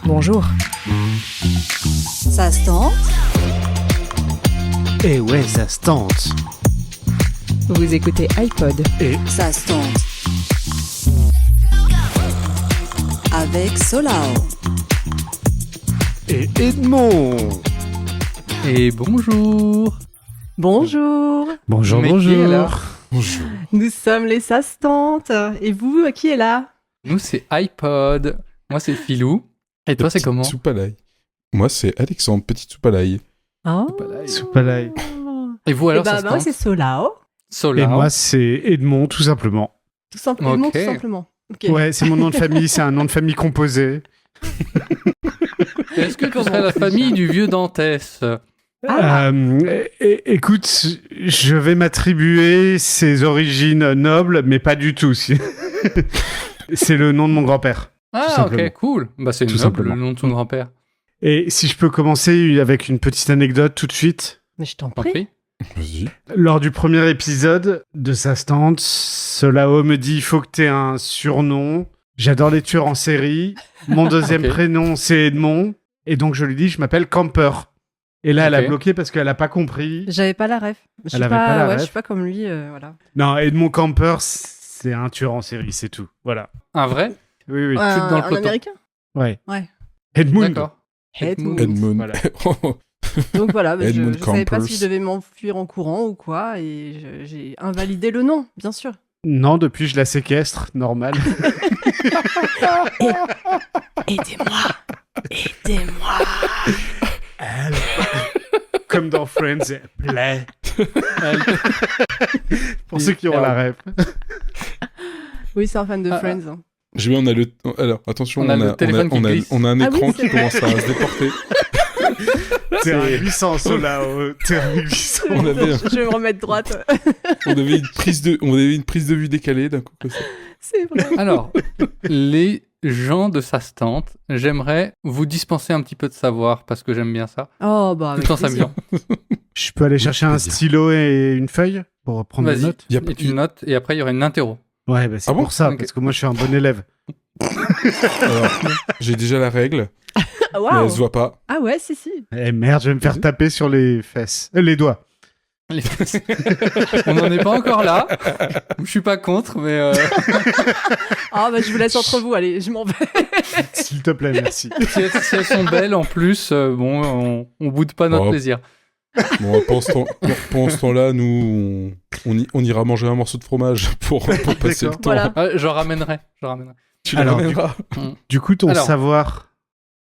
Bonjour. Ça se tente. Eh ouais, ça se tente. Vous écoutez iPod. Et Ça se tente. Avec Solao. et Edmond. Et bonjour. Bonjour. Bonjour, Mais qui est là Bonjour. Nous sommes les Sastantes. Et vous, qui est là? Nous, c'est iPod. Moi, c'est Philou. Et toi, c'est comment? Soupe à l'ail. Moi, c'est Alexandre, petite soupe à l'ail. Oh. Soupe à l'ail. Et vous, alors, ça se moi, tente c'est Solao. Solao. Et moi, c'est Edmond, tout simplement. Tout simplement, Ok. tout simplement. Ok. Ouais, c'est mon nom de famille, c'est un nom de famille composé. Est-ce que tu serais la famille du vieux Dantès? Écoute, je vais m'attribuer ses origines nobles, mais pas du tout. C'est le nom de mon grand-père. Ah, simplement. ok, cool. Bah, c'est Tout noble, simplement. le nom de ton grand-père. Et si je peux commencer avec une petite anecdote tout de suite. Mais je t'en T'en prie. prie. Vas-y. Lors du premier épisode de Sa Stante, Solao me dit il faut que t'aies un surnom. J'adore les tueurs en série. Mon deuxième Ok. prénom, c'est Edmond. Et donc, je lui dis je m'appelle Camper. Et là, elle a Ok. bloqué parce qu'elle a pas compris. J'avais pas la ref. Je suis Elle avait pas la ref. je suis pas comme lui, voilà. Non, Edmond Camper, c'est un tueur en série, c'est tout. Voilà. Un vrai? Oui, oui. dans le Un peloton. américain. Ouais. Ouais. Edmund. D'accord. Edmund. Edmund. Voilà. Donc voilà, je Edmund savais pas Campers. si je devais m'enfuir en courant ou quoi, et j'ai invalidé le nom, bien sûr. Non, depuis, je la séquestre, normal. Aidez-moi. Aidez-moi. Comme dans Friends, play. Pour ceux qui ont la ref. Oui, c'est un fan de Ah, Friends. hein. J'ai vu, on a le. Alors, attention, On a le téléphone qui glisse. on a un Ah oui, écran c'est qui vrai. commence à se déporter. T'es un 800, Solao. T'es un 800. On avait, Je vais me remettre droite. on avait une prise de vue décalée d'un coup. Comme ça. C'est vrai. Alors, les gens de sa stante, j'aimerais vous dispenser un petit peu de savoir parce que j'aime bien ça, Oh, bah, avec tout en plaisir. s'amusant. Je peux aller chercher un Vas-y. stylo et une feuille pour prendre des Vas-y, notes Y a pas- et tu notes, et après il y aura une interro. Ouais, bah c'est Ah bon pour ça, Ok. parce que moi je suis un bon élève. Alors, j'ai déjà la règle, Ah, mais waouh. elle se voit pas. Ah ouais, si. Eh merde, je vais me faire taper sur les fesses. Les doigts. On n'en est pas encore là. Je suis pas contre, mais Ah bah je vous laisse entre vous, allez, je m'en vais. S'il te plaît, merci. si elles sont belles en plus, bon, on boude pas notre Oh. plaisir. Bon, pendant ce temps-là, nous, on ira manger un morceau de fromage pour passer le D'accord. temps. Voilà. Ah, je ramènerai. Tu Alors, l'amèneras. Du coup, ton Alors. savoir...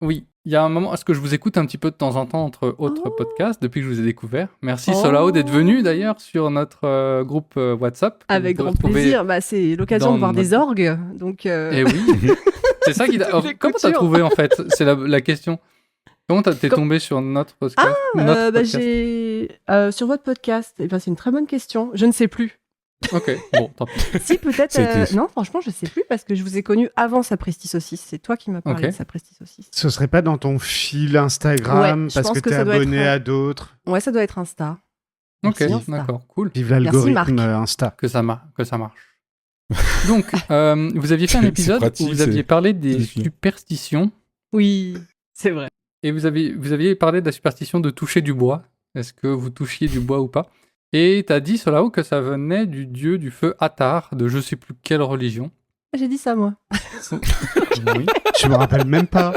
Oui, il y a un moment, est-ce que je vous écoute un petit peu de temps en temps entre autres Oh. podcasts depuis que je vous ai découvert. Merci Oh. Solao d'être venu d'ailleurs sur notre groupe WhatsApp. Avec Vous grand pouvez retrouver- plaisir. Bah, c'est l'occasion dans de voir des notre- orgues. Donc, Eh oui, c'est ça qui t'a... Toutes les Comment t'as coutures. trouvé en fait? C'est la question. Comment t'es Comme- tombé sur notre podcast? Notre bah, podcast. j'ai sur votre podcast. Eh ben, c'est une très bonne question. Je ne sais plus. Ok, bon, tant pis. Si peut-être. C'était- Non, franchement, je sais plus parce que je vous ai connu avant Sapristi Saucisse. C'est toi qui m'as parlé Ok. de Sapristi Saucisse. Ce serait pas dans ton fil Instagram Ouais, je parce pense que que t'es ça doit abonné être- à d'autres. Ouais, ça doit être Insta. Ok, Merci, Insta. d'accord, cool. Vive l'algorithme Marc. Insta. Que ça marche. Donc, vous aviez fait un C'est épisode pratique, où vous aviez c'est- parlé des c'est fini. superstitions Oui, c'est vrai. et vous aviez parlé de la superstition de toucher du bois. Est-ce que vous touchiez du bois ou pas? Et t'as dit, Solao, que ça venait du dieu du feu Attar, de je sais plus quelle religion. J'ai dit ça, moi. Oui. Je me rappelle même pas.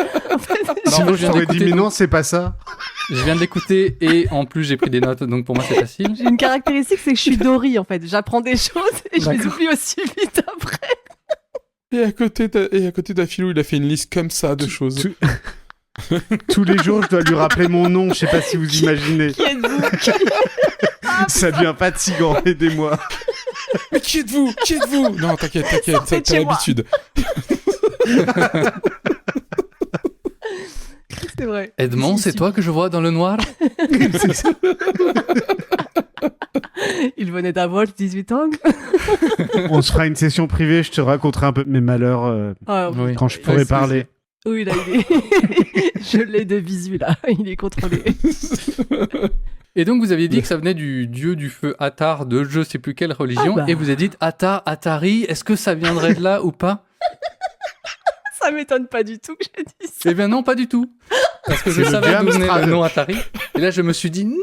Sinon, je je viens t'aurais dit, d'écouter mais tout. non, c'est pas ça. Je viens de l'écouter et en plus j'ai pris des notes, donc pour moi c'est facile. J'ai une caractéristique, c'est que je suis Dory, en fait. J'apprends des choses et je les D'accord. oublie aussi vite après. Et à côté, t'as Philou, il a fait une liste comme ça de choses. tout- Tous les jours, je dois lui rappeler mon nom. Je sais pas si vous imaginez. Qui êtes-vous Ça devient fatigant, aidez-moi. Mais qui êtes-vous? Qui êtes-vous? Non, t'inquiète, Sortez de t'as chez moi. l'habitude. C'est vrai. Edmond, Si, c'est si. toi que je vois dans le noir? Il venait d'avoir 18 ans. On se fera une session privée. Je te raconterai un peu mes malheurs Ah, Oui. quand je pourrai Ouais, parler. oui, là, il est... je l'ai de visu, là. Il est contrôlé. Et donc vous aviez dit que ça venait du dieu du feu Attar de je sais plus quelle religion, Ah bah. et vous avez dit Attar, Atari, est-ce que ça viendrait de là ou pas? Ça m'étonne pas du tout que j'ai dit ça. Eh bien non, pas du tout. Parce que je C'est le savais dieu d'où venait Amstrad. le nom Atari. Et là, je me suis dit, non,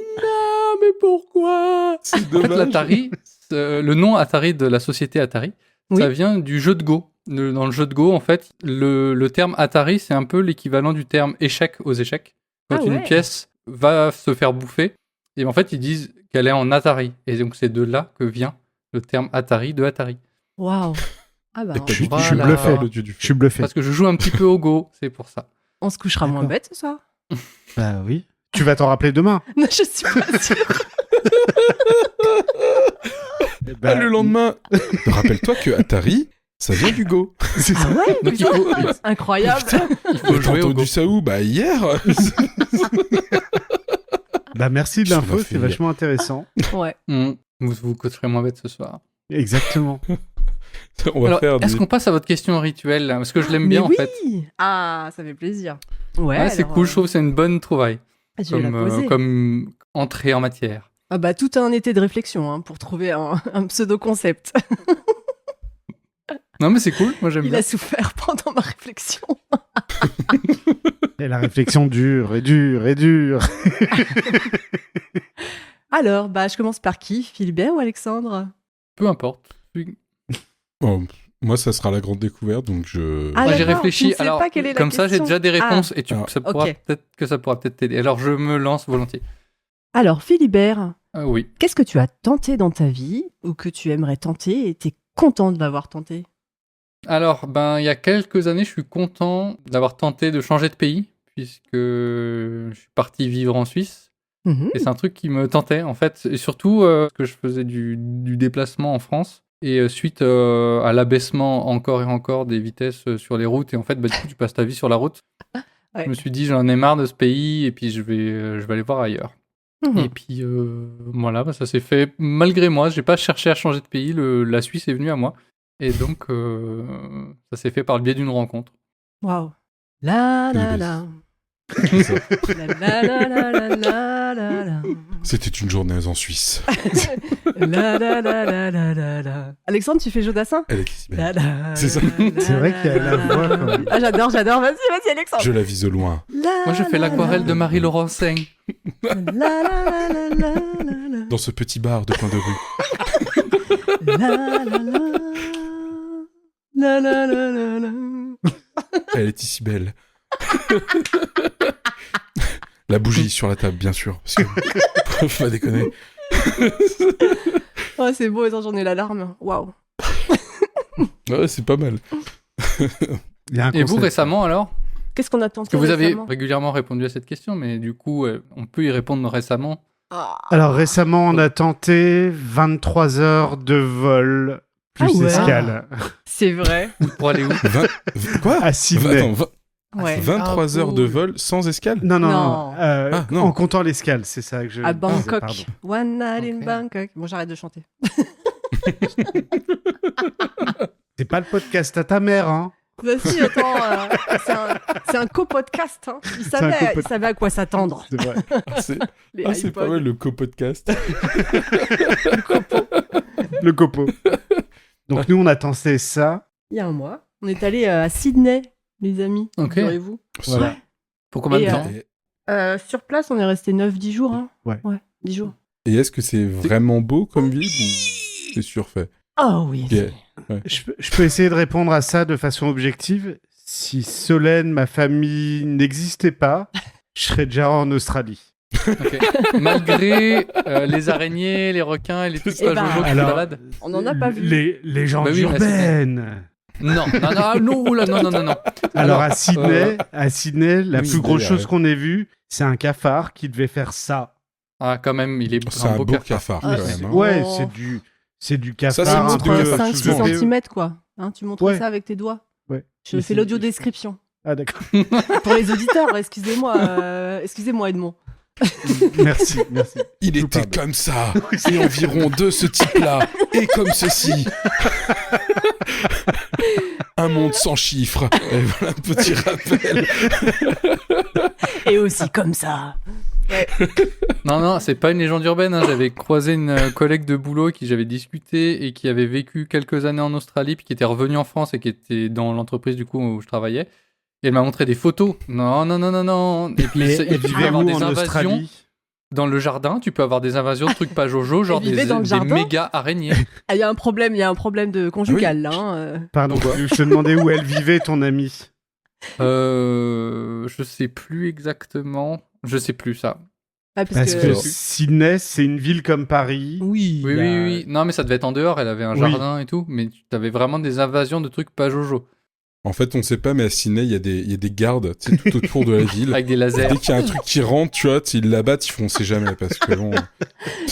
mais pourquoi? C'est En fait, dommage. l'Atari, le nom Atari de la société Atari, Oui. ça vient du jeu de Go. Dans le jeu de Go, en fait, le terme Atari, c'est un peu l'équivalent du terme échec aux échecs. Quand Ah une ouais. pièce va se faire bouffer, et en fait, ils disent qu'elle est en Atari. Et donc, c'est de là que vient le terme Atari de Atari. Waouh. Ah bah, Et t'as Je suis dit, Voilà. bluffé. le dieu du Je feu. suis bluffé. Parce que je joue un petit peu au Go, c'est pour ça. on se couchera moins D'accord. bête ce soir. Bah oui. Tu vas t'en rappeler demain. Non, je suis pas sûre. Bah, Le lendemain, rappelle-toi que Atari, ça vient du Go. c'est ça. Ah ouais, Donc, il putain. faut, Incroyable. il faut T'as jouer au Go. entendu ça où? Bah hier. Bah merci de Je l'info, l'ai c'est fait. vachement intéressant. Ouais. Vous coacherez moins bête ce soir. Exactement. On va Alors, faire est-ce des... qu'on passe à votre question rituelle là parce que je l'aime Mais bien oui. en fait. Ah, ça fait plaisir. Ouais. Ouais, c'est alors, cool, je trouve que c'est une bonne trouvaille. je vais la poser. Comme entrée en matière. Ah bah tout un été de réflexion hein, pour trouver un pseudo-concept. Non mais c'est cool, moi j'aime Il bien. a souffert pendant ma réflexion. Et la réflexion dure et dure et dure. Alors, bah je commence par qui? Philibert ou Alexandre? Peu importe. Bon, moi, ça sera la grande découverte, donc je... Ah, Moi j'ai d'accord, tu réfléchi, ne sais alors pas quelle est la comme ça j'ai question. déjà des réponses et Ah, ça pourra peut-être t'aider. Alors je me lance volontiers. Alors, Philibert, Oui. qu'est-ce que tu as tenté dans ta vie ou que tu aimerais tenter et t'es content de l'avoir tenté? Alors, il y a quelques années, je suis content d'avoir tenté de changer de pays, puisque je suis parti vivre en Suisse. Mhm. Et c'est un truc qui me tentait, en fait. Et surtout, que je faisais du déplacement en France. Et suite à l'abaissement encore et encore des vitesses sur les routes, et en fait, du coup, tu passes ta vie sur la route. Ouais. Je me suis dit, j'en ai marre de ce pays, et puis je vais aller voir ailleurs. Mhm. Et puis, voilà, ça s'est fait malgré moi. J'ai pas cherché à changer de pays. La Suisse est venue à moi. Et donc, ça s'est fait par le biais d'une rencontre. Waouh. La la Quelle la. C'est ça. La la la la la la la la. C'était une journée en Suisse. La la la la la la la. Alexandre, tu fais Jodassin? Elle est si belle. La la C'est ça. la C'est vrai qu'il y a la voix, quand même. Ah, j'adore. Vas-y, Alexandre. Je la vise au loin. Moi, je fais l'aquarelle de Marie-Laurent Seigne. La la la la la la la. Dans ce petit bar de coin de rue. La la la. La la la la la. Elle est si belle. La bougie sur la table, bien sûr. Parce que... Faut pas déconner. Oh, c'est beau, attends, j'en ai l'alarme. Waouh. Ouais, c'est pas mal. Il y a un Et vous, concept. récément, alors? Qu'est-ce qu'on a tenté Parce que vous avez récemment? régulièrement répondu à cette question, mais du coup, on peut y répondre récemment. Ah. Alors récemment, on a tenté 23 heures de vol plus Ah ouais. escale C'est vrai. Pour aller où? Quoi à Sydney. Attends, Ouais. 23 Ah, heures de cool. vol sans escale? Non, non, Non. Ah, non. En comptant l'escale, c'est ça que je À disais, Bangkok. pardon. One night in Ok. Bangkok. Bon, j'arrête de chanter. C'est pas le podcast à ta mère, hein. Vas-y, attends. C'est un co-podcast. Hein. Il savait à quoi s'attendre. C'est vrai. Les C'est pas iPods. mal le co-podcast. Le copo. Donc nous, on a tenté ça. Il y a un mois. On est allé à Sydney, les amis. Ok. Figurez-vous. Voilà. Pour combien de Et, temps? Sur place, on est resté 9-10 jours. Hein. Ouais. 10 jours. Et est-ce que c'est vraiment beau comme ville ou c'est surfait? Oh oui. Ok. Je peux essayer de répondre à ça de façon objective. Si Solène, ma famille, n'existait pas, je serais déjà en Australie. Ok. Malgré les araignées, les requins et les trucs Eh ben, pas jojo qui se alors, baladent. On n'en a pas vu. Les légendes Bah oui, mais urbaines. Non, oula, non. Alors à Sydney, la oui, plus grosse d'ailleurs, chose ouais. qu'on ait vue, c'est un cafard qui devait faire ça. Ah, quand même, il est C'est un beau beau cafard. cafard, Ah, quand c'est même. hein. beau. Ouais, Oh. c'est du Ça, cafard. c'est Tu un montres truc de 5-6 cheveux. cm, quoi. Hein, tu montres Ouais. ça avec tes doigts. Ouais. Je Mais fais c'est- l'audio description. Ah d'accord. Pour les auditeurs, excusez-moi Edmond. Merci. Il Je vous était pardonne. comme ça, et environ de ce type-là, et comme ceci. Un monde sans chiffres. Et voilà un petit rappel. Et aussi comme ça. Non, c'est pas une légende urbaine. Hein. J'avais croisé une collègue de boulot avec qui j'avais discuté et qui avait vécu quelques années en Australie, puis qui était revenue en France et qui était dans l'entreprise du coup où je travaillais. Et elle m'a montré des photos. Non. Et puis, Mais il elle peut y vivait avoir où des en invasions Australie? dans le jardin. Tu peux avoir des invasions de trucs pas jojo, genre vivait dans le des jardin méga araignées. Ah, il y a un problème de conjugal là. Pardon, je te demandais où elle vivait, ton amie. Je sais plus exactement. Je sais plus ça. Ah, Parce que Sydney, c'est une ville comme Paris. Oui. Oui. Non, mais ça devait être en dehors. Elle avait un jardin et tout. Mais tu avais vraiment des invasions de trucs pas jojo. En fait, on sait pas, mais à Sydney, il y a des gardes, tu sais, tout autour de la ville. Avec des lasers. Dès qu'il y a un truc qui rentre, tu vois, ils l'abattent, ils font on sait jamais, parce que bon...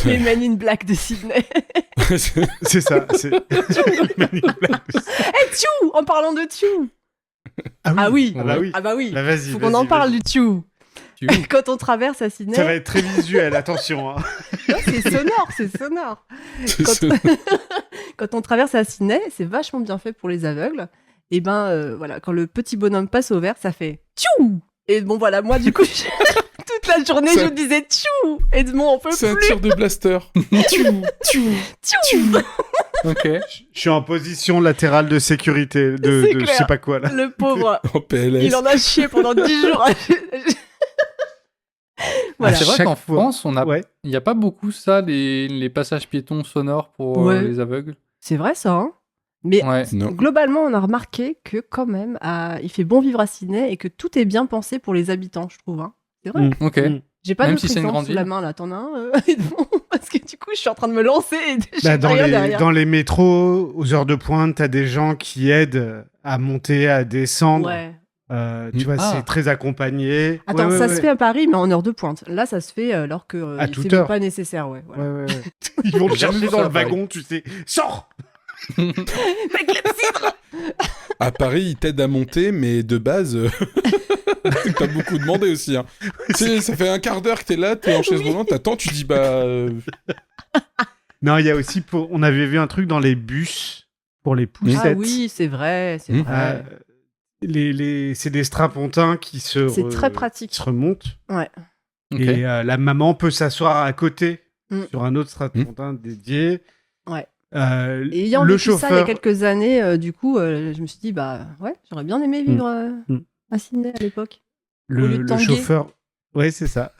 Les Men in Black de Sydney. C'est ça. C'est... Tchou, en parlant de Tchou. Ah oui. Ah bah oui. Là, vas-y. Faut qu'on en parle du Tchou. Quand on traverse à Sydney. Ça va être très visuel, attention. Hein. Non, c'est sonore. Quand on traverse à Sydney, c'est vachement bien fait pour les aveugles. Et voilà, quand le petit bonhomme passe au vert, ça fait tchou. Et bon voilà, moi du coup, toute la journée, je disais tchou. Edmond, on peut plus. C'est un tir de blaster. Tchou. Ok. Je suis en position latérale de sécurité, de je sais pas quoi là. Le pauvre, En PLS. il en a chié pendant 10 jours. Voilà. C'est vrai Chaque qu'en fois. France, il n'y a pas beaucoup ça, les passages piétons sonores pour les aveugles. C'est vrai ça, hein. Mais Non. globalement, on a remarqué que quand même, il fait bon vivre à Sydney et que tout est bien pensé pour les habitants, je trouve. Hein. C'est vrai. Ok. J'ai pas Même d'autres si c'est une exemples grande sous la ville. main là, t'en as un Edmond parce que du coup je suis en train de me lancer et j'ai rien derrière. Dans les métros, aux heures de pointe, t'as des gens qui aident à monter, à descendre. Ouais. Tu vois, c'est très accompagné. Attends, ça se fait à Paris, mais en heure de pointe. Là, ça se fait alors que À c'est toute même heure. pas nécessaire, ouais. Voilà. Ouais. Ils vont te Jamais chercher vu dans ça le à Paris. wagon, tu sais. Sors. À Paris, ils t'aident à monter, mais de base, c'est pas beaucoup demandé aussi. Hein. Tu sais, ça fait un quart d'heure que t'es là, t'es en chaise roulante, t'attends, tu dis Non, il y a aussi on avait vu un truc dans les bus pour les poussettes. Ah oui, c'est vrai, c'est vrai. C'est des strapontins qui C'est très pratique. se remontent. Ouais. Ok. Et la maman peut s'asseoir à côté sur un autre strapontin dédié. Ouais. Et ayant le vécu chauffeur... ça il y a quelques années, du coup, je me suis dit, j'aurais bien aimé vivre à Sydney à l'époque. Au lieu de Le tanguer. chauffeur... Ouais, c'est ça.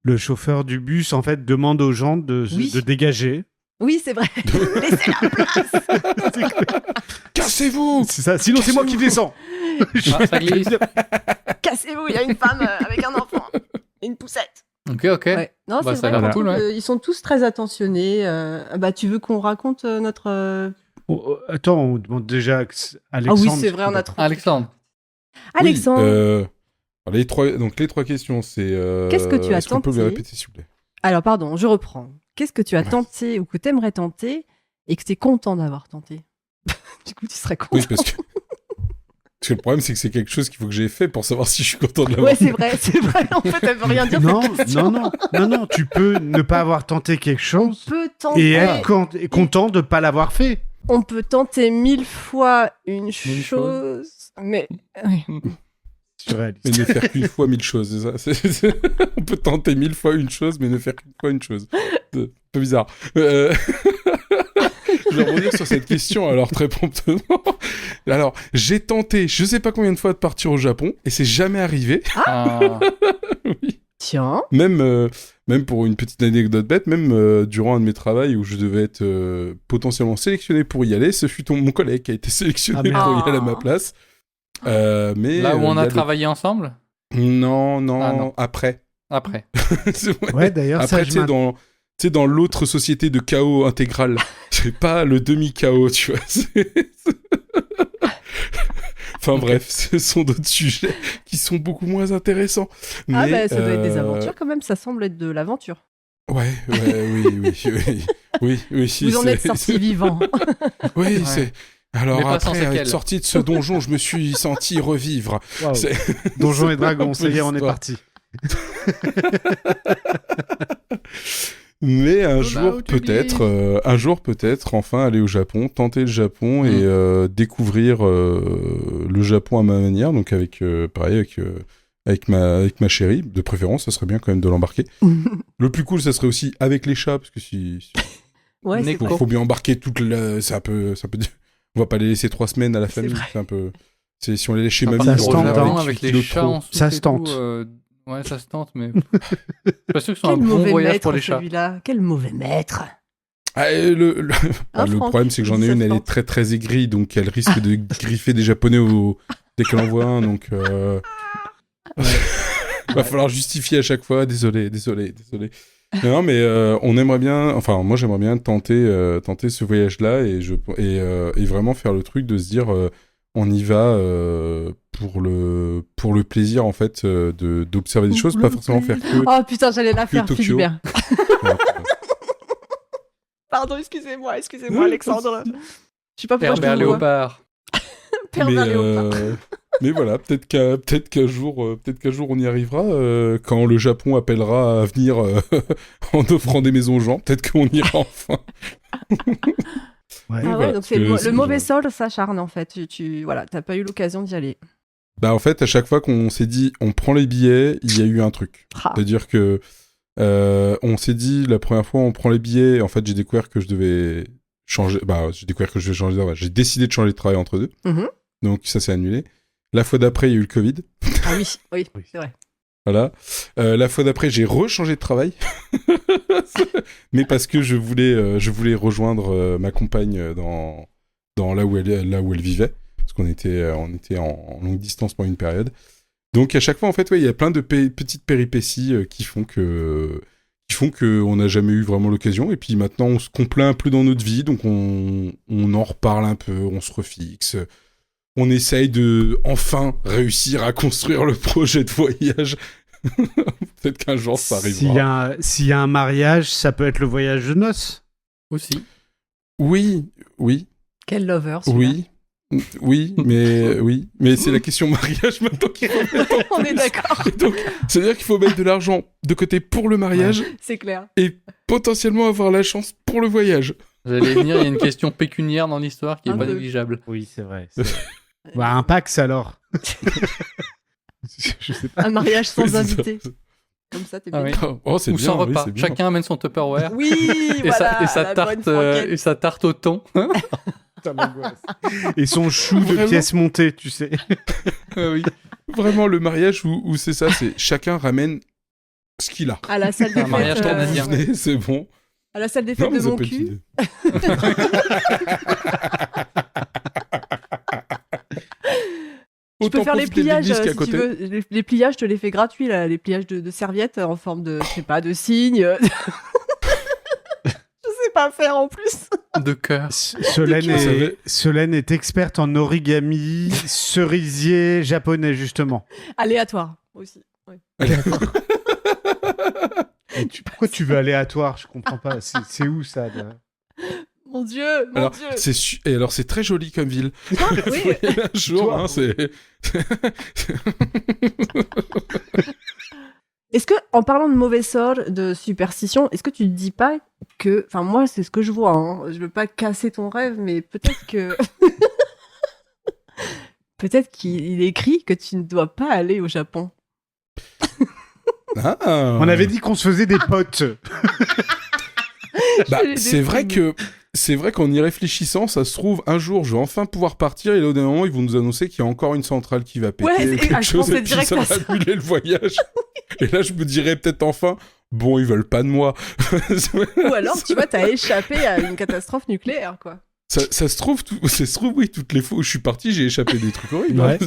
Le chauffeur du bus, en fait, demande aux gens de dégager. Oui, c'est vrai. Laissez la place. Cassez-vous. C'est ça. Sinon, c'est moi qui descends. Ça glisse. Cassez-vous, il y a une femme avec un enfant et une poussette. Ok. Ouais. Non, Bah, c'est ça a vrai. l'air par cool, contre, ouais. ils sont tous très attentionnés. Tu veux qu'on raconte notre... Attends, on demande déjà à Ah Alexandre. oui, c'est vrai, on a trop... Alexandre. Alexandre, Oui, les trois questions, c'est... Qu'est-ce que tu as Est-ce qu'on peut tenté les répéter, s'il vous plaît? alors pardon, je reprends. Qu'est-ce que tu as tenté ou que tu aimerais tenter et que tu es content d'avoir tenté? Du coup, tu serais content. Oui, parce que le problème, c'est que c'est quelque chose qu'il faut que j'ai fait pour savoir si je suis content de l'avoir. Ouais, c'est vrai. En fait, elle veut rien dire. Non, cette question. non, tu peux ne pas avoir tenté quelque On chose peut tenter. et être content de ne pas l'avoir fait. On peut tenter 1000 fois une Mille chose, mais oui. Surréaliste. Mais ne faire qu'une fois 1000 choses, c'est ça. On peut tenter 1000 fois une chose, mais ne faire qu'une fois une chose. C'est un peu bizarre. Je vais revenir sur cette question, alors, très promptement. Alors, j'ai tenté, je sais pas combien de fois, de partir au Japon, et c'est jamais arrivé. Ah. Oui. Tiens. Même pour une petite anecdote bête, même durant un de mes travaux où je devais être potentiellement sélectionné pour y aller, ce fut mon collègue qui a été sélectionné Ah, pour merde. y aller à ma place. Mais Là où on il y a le- travaillé ensemble? Non, Ah, non. après. Après. C'est vrai. Ouais, d'ailleurs, ça, Après, tu sais, dans l'autre société de chaos intégral, c'est pas le demi-chaos, tu vois. Enfin bref, ce sont d'autres sujets qui sont beaucoup moins intéressants. Ah Mais, ça doit être des aventures quand même. Ça semble être de l'aventure. Ouais, oui. Vous en êtes sorti vivant. Oui, Ouais. c'est... Mais Alors pas sans après, séquelles. être sorti de ce donjon, je me suis senti revivre. Waouh. C'est- Donjons et Dragons, ça y est, on est L'histoire. parti. Mais un Donaut, jour peut-être, enfin aller au Japon, tenter le Japon et découvrir le Japon à ma manière, donc avec avec ma chérie. De préférence, ça serait bien quand même de l'embarquer. Le plus cool, ça serait aussi avec les chats, parce que Ouais, c'est Neko. vrai. faut bien embarquer c'est un peu on va pas les laisser 3 semaines à la C'est famille, vrai. c'est un peu si on les laisse chez À mamie, partir se on tente, revient hein. avec 8 les kilos de chats trop. en soute Ça et se tout, tente. ouais, ça se tente, mais je suis pas sûr que ce soit un Quel bon mauvais voyage maître pour les chats. celui-là. Quel mauvais maître. Ah, et le Hein, le Franck, problème, c'est que j'en ai ça une, se elle est tente. très très aigrie, donc elle risque de griffer des Japonais dès qu'elle en voit un, donc va falloir justifier à chaque fois. Désolé. Non, mais on aimerait bien, enfin moi j'aimerais bien tenter ce voyage-là et vraiment faire le truc de se dire on y va pour le plaisir en fait d'observer des choses, pas forcément faire que. Oh putain, j'allais la que faire, Tokyo. Philibert. Voilà. Pardon, excusez-moi, Alexandre. Je sais pas pourquoi je Herbert te vois. Léopard. Pervers Léopard. Mais voilà, peut-être qu'un jour on y arrivera quand le Japon appellera à venir en offrant des maisons aux gens. Peut-être qu'on ira enfin. Ouais. Ah ouais, voilà, donc c'est le c'est mauvais genre- sol s'acharne en fait. Voilà, t'as pas eu l'occasion d'y aller. Bah en fait, à chaque fois qu'on s'est dit on prend les billets, il y a eu un truc. Ah. C'est-à-dire que on s'est dit la première fois on prend les billets. En fait, j'ai découvert que je devais changer. Bah, j'ai découvert que je devais changer. J'ai décidé de changer de travail entre deux. Mhm. Donc ça s'est annulé. La fois d'après, il y a eu le Covid. Ah oui, c'est vrai. Voilà. La fois d'après, j'ai rechangé de travail. Mais parce que je voulais rejoindre ma compagne dans là où elle vivait. Parce qu'on était en longue distance pendant une période. Donc à chaque fois, en fait, ouais, il y a plein de petites péripéties qui font que on n'a jamais eu vraiment l'occasion. Et puis maintenant, on se complaît un peu dans notre vie. Donc on en reparle un peu, on se refixe. On essaye de enfin réussir à construire le projet de voyage. Peut-être qu'un jour ça arrivera. S'il y a un mariage, ça peut être le voyage de noces. Aussi. Oui, Quel lover, celui-là. mais c'est la question mariage maintenant qu'il faut mettre en On plus. est d'accord, Et donc, c'est-à-dire qu'il faut mettre de l'argent de côté pour le mariage c'est clair. et potentiellement avoir la chance pour le voyage. J'allais venir, il y a une question pécuniaire dans l'histoire qui est Un pas peu. négligeable. Oui, c'est vrai. Bah, un Pax alors. Je sais pas. Un mariage sans Oui, c'est invité. ça. Comme ça, t'es Ah bien. oui. Oh, c'est Ou bien, sans oui, repas. c'est bien. Chacun amène son Tupperware. Oui, Et, voilà, sa la tarte, bonne franquette. et sa tarte au thon. Et son chou de Vraiment pièces montées, tu sais. Oui. Vraiment, le mariage où c'est ça, c'est chacun ramène ce qu'il a. À la salle des Un mariage fêtes. canadien. Venez, c'est bon. À la salle des Non, fêtes mais de ça mon peut être une cul. idée. Tu peux Autant faire les profiter de pliages, l'église qui est à si côté. tu veux. Les pliages, je te les fais gratuits, là. Les pliages de serviettes en forme de, je sais pas, de cygne. Je sais pas faire en plus. De cœur. Solène est experte en origami cerisier japonais, justement. Aléatoire aussi. Ouais. Et pourquoi tu veux aléatoire? Je comprends pas. C'est où ça Mon Dieu, mon Alors, Dieu. et alors, c'est très joli comme ville. Oui. Faut y aller un jour, Toi, hein, c'est... Est-ce que, en parlant de mauvais sort, de superstition, est-ce que tu te dis pas que, enfin moi c'est ce que je vois, hein. Je veux pas casser ton rêve, mais peut-être que, peut-être qu'il est écrit que tu ne dois pas aller au Japon. Ah. On avait dit qu'on se faisait des potes. Bah, Je l'ai c'est vrai qu'en y réfléchissant, ça se trouve, un jour, je vais enfin pouvoir partir, et là, au dernier moment, ils vont nous annoncer qu'il y a encore une centrale qui va péter, Ouais, ou quelque je chose, pensais et puis direct ça à va ça. annuler le voyage. Et là, je me dirais peut-être enfin, bon, ils veulent pas de moi. Ou alors, tu vois, t'as échappé à une catastrophe nucléaire, quoi. Ça se trouve, oui, toutes les fois où je suis parti, j'ai échappé des trucs horribles. Ouais.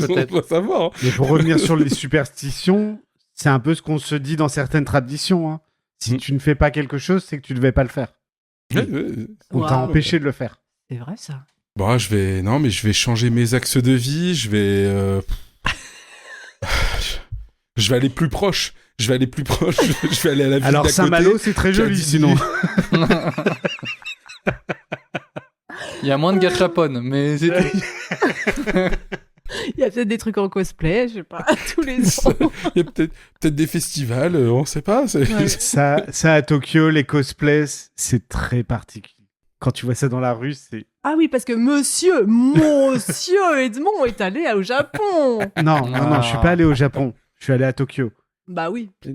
On doit savoir. Hein. Mais pour revenir sur les superstitions, c'est un peu ce qu'on se dit dans certaines traditions. Hein. Si tu ne fais pas quelque chose, c'est que tu ne devais pas le faire. Ouais. On t'a Waouh. empêché de le faire. C'est vrai, ça. Bon, je vais changer mes axes de vie, je vais aller plus proche. Je vais aller à la ville Alors d'à côté. Saint-Malo, c'est très joli Qui a sinon. Il y a moins de gachapon, mais c'est tout. Il y a peut-être des trucs en cosplay, je sais pas, tous les ans. Il y a peut-être des festivals, on sait pas. Ouais. Ça à Tokyo, les cosplays, c'est très particulier. quand tu vois ça dans la rue, c'est... Ah oui, parce que monsieur Edmond est allé au Japon. Non, je suis pas allé au Japon. Je suis allé à Tokyo. Bah oui. Ouais.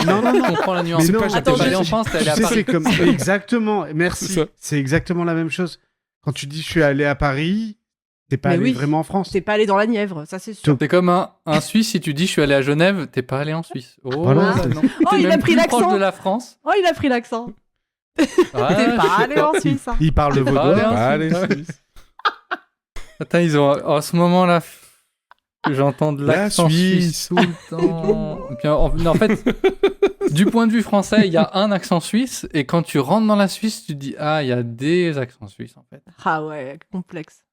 Non, Je comprends la nuance. Mais non, T'es attends, pas allé je- en France, t'es allé à Tu sais, Paris. c'est comme... Exactement, C'est merci. ça. C'est exactement la même chose. Quand tu dis je suis allé à Paris, t'es pas Mais allé oui. vraiment en France. T'es pas allé dans la Nièvre, ça c'est sûr. T'es comme un Suisse, si tu dis je suis allé à Genève, t'es pas allé en Suisse. Oh, Voilà. non. Oh, T'es il a même pris plus proche l'accent. de la France. Oh, il a pris l'accent. Ah, T'es je pas sais allé en Suisse. Hein. Il parle de T'es vos pas allé doigts. en Allez, Suisse. Attends, ils ont en ce moment-là, j'entends de La l'accent Suisse. suisse tout le temps. Et puis, en fait, du point de vue français, il y a un accent suisse, et quand tu rentres dans la Suisse, tu te dis ah, il y a des accents suisses en fait. Ah ouais, complexe.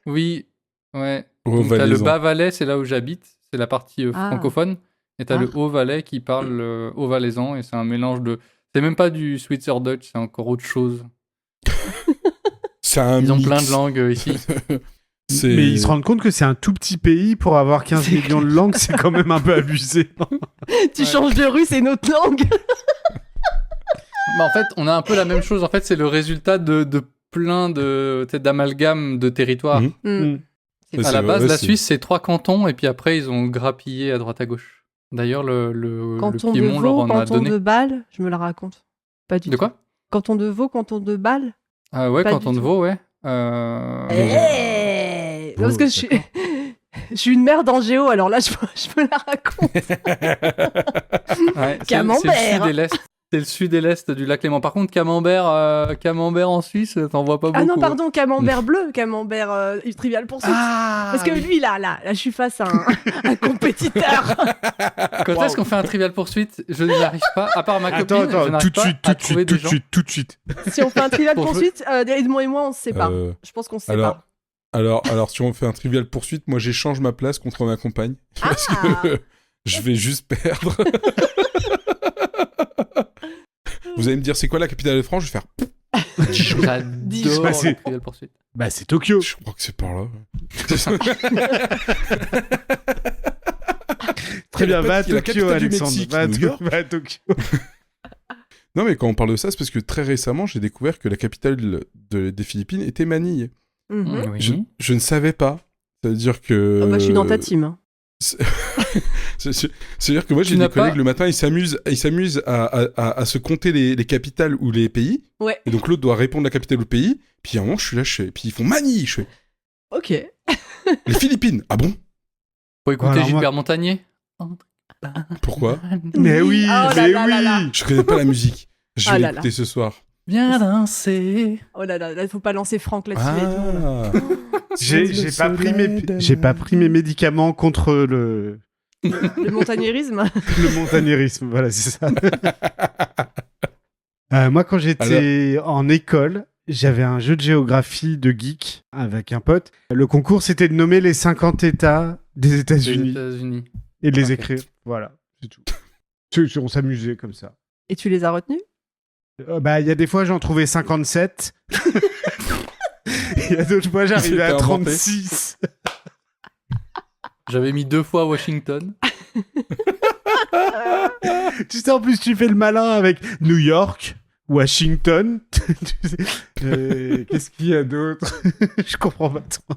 Oui, ouais. Oh, Donc, t'as le valaisan. Bas-Valais, c'est là où j'habite, c'est la partie Ah. francophone, et t'as Ah. le Haut-Valais qui parle haut-valaisan, et c'est un mélange de. C'est même pas du Schweizerdeutsch, c'est encore autre chose. C'est un Ils ont mix. plein de langues ici. C'est- Mais ils se rendent compte que c'est un tout petit pays pour avoir 15 C'est millions de langues, c'est quand même un peu abusé. Tu Ouais. changes de rue, c'est une autre langue. Bah, en fait, on a un peu la même chose. En fait, c'est le résultat de plein de peut-être d'amalgames de territoires. Mhm. Hmm. Ouais, À la base, ouais, la c'est- Suisse, c'est 3 cantons, et puis après, ils ont grappillé à droite à gauche. D'ailleurs, le Canton de Piémont leur Vaud, en a canton donné. de Bâle, je me la raconte. Pas du De tout. quoi Canton de Vaud, canton de Bâle. Ah ouais, Pas canton du de tout. Vaud, ouais. Eh Non, parce que je suis une merde en géo, alors là, je me la raconte. Ouais, Camembert. C'est le sud et l'est. C'est le sud et l'est du lac Léman. Par contre, Camembert en Suisse, t'en vois pas beaucoup. Ah non, pardon, camembert bleu, camembert trivial poursuite. Ah, Parce que oui. lui, là, je suis face à un compétiteur. Quand est-ce qu'on fait un trivial poursuite Je n'y arrive pas. À part ma copine, Attends, je n'arrive tout de pas suite, à tout de trouver suite, des tout de gens. suite, tout de suite. Si on fait un trivial Pour poursuite, Edmond et moi, on se sépare. Je pense qu'on se sépare. Alors, si on fait un trivial poursuite, moi j'échange ma place contre ma compagne. Parce Ah. que je vais juste perdre. Vous allez me dire, c'est quoi la capitale de France? Je vais faire. J'adore Bah, c'est- le trivial poursuite. Bah, c'est Tokyo. Je crois que c'est par là. Très bien, va à La Tokyo, capitale du Alexandre. Mexique, Va à New York. va à Tokyo. Non, mais quand on parle de ça, c'est parce que très récemment, j'ai découvert que la capitale des Philippines était Manille. Mhm. Oui. Je ne savais pas. Ça veut dire que. Ah bah, je suis dans ta team. Hein. C'est-à-dire que moi, j'ai Tu des n'as pas- collègues, le matin, ils s'amusent à se compter les capitales ou les pays. Ouais. Et donc, l'autre doit répondre la capitale ou le pays. Puis, à un moment, je suis là, puis ils font Manille. Je fais, Ok. les Philippines. Ah bon? Faut écouter Alors, moi- Gilbert Montagnier. Pourquoi? Mais oui, Oh là mais là oui. là là. Je connais pas la musique. Je Ah vais là l'écouter ce soir. Viens danser. Oh là là, il faut pas lancer Franck là-dessus. Edmond, là. Ah. J'ai pas pris mes médicaments contre le Le montagnairisme. montagnairisme. Voilà, c'est ça. Moi, quand j'étais en école, j'avais un jeu de géographie de geek avec un pote. Le concours, c'était de nommer les 50 États des Des États-Unis États-Unis. et de les Ok. écrire. Voilà, c'est tout. On s'amusait comme ça. Et tu les as retenus? Bah, il y a des fois, j'en trouvais 57. Il y a d'autres fois, j'arrivais à s'était inventé. 36. J'avais mis 2 fois Washington. Tu sais, en plus, tu fais le malin avec New York, Washington. Tu sais, qu'est-ce qu'il y a d'autre? Je comprends pas trop.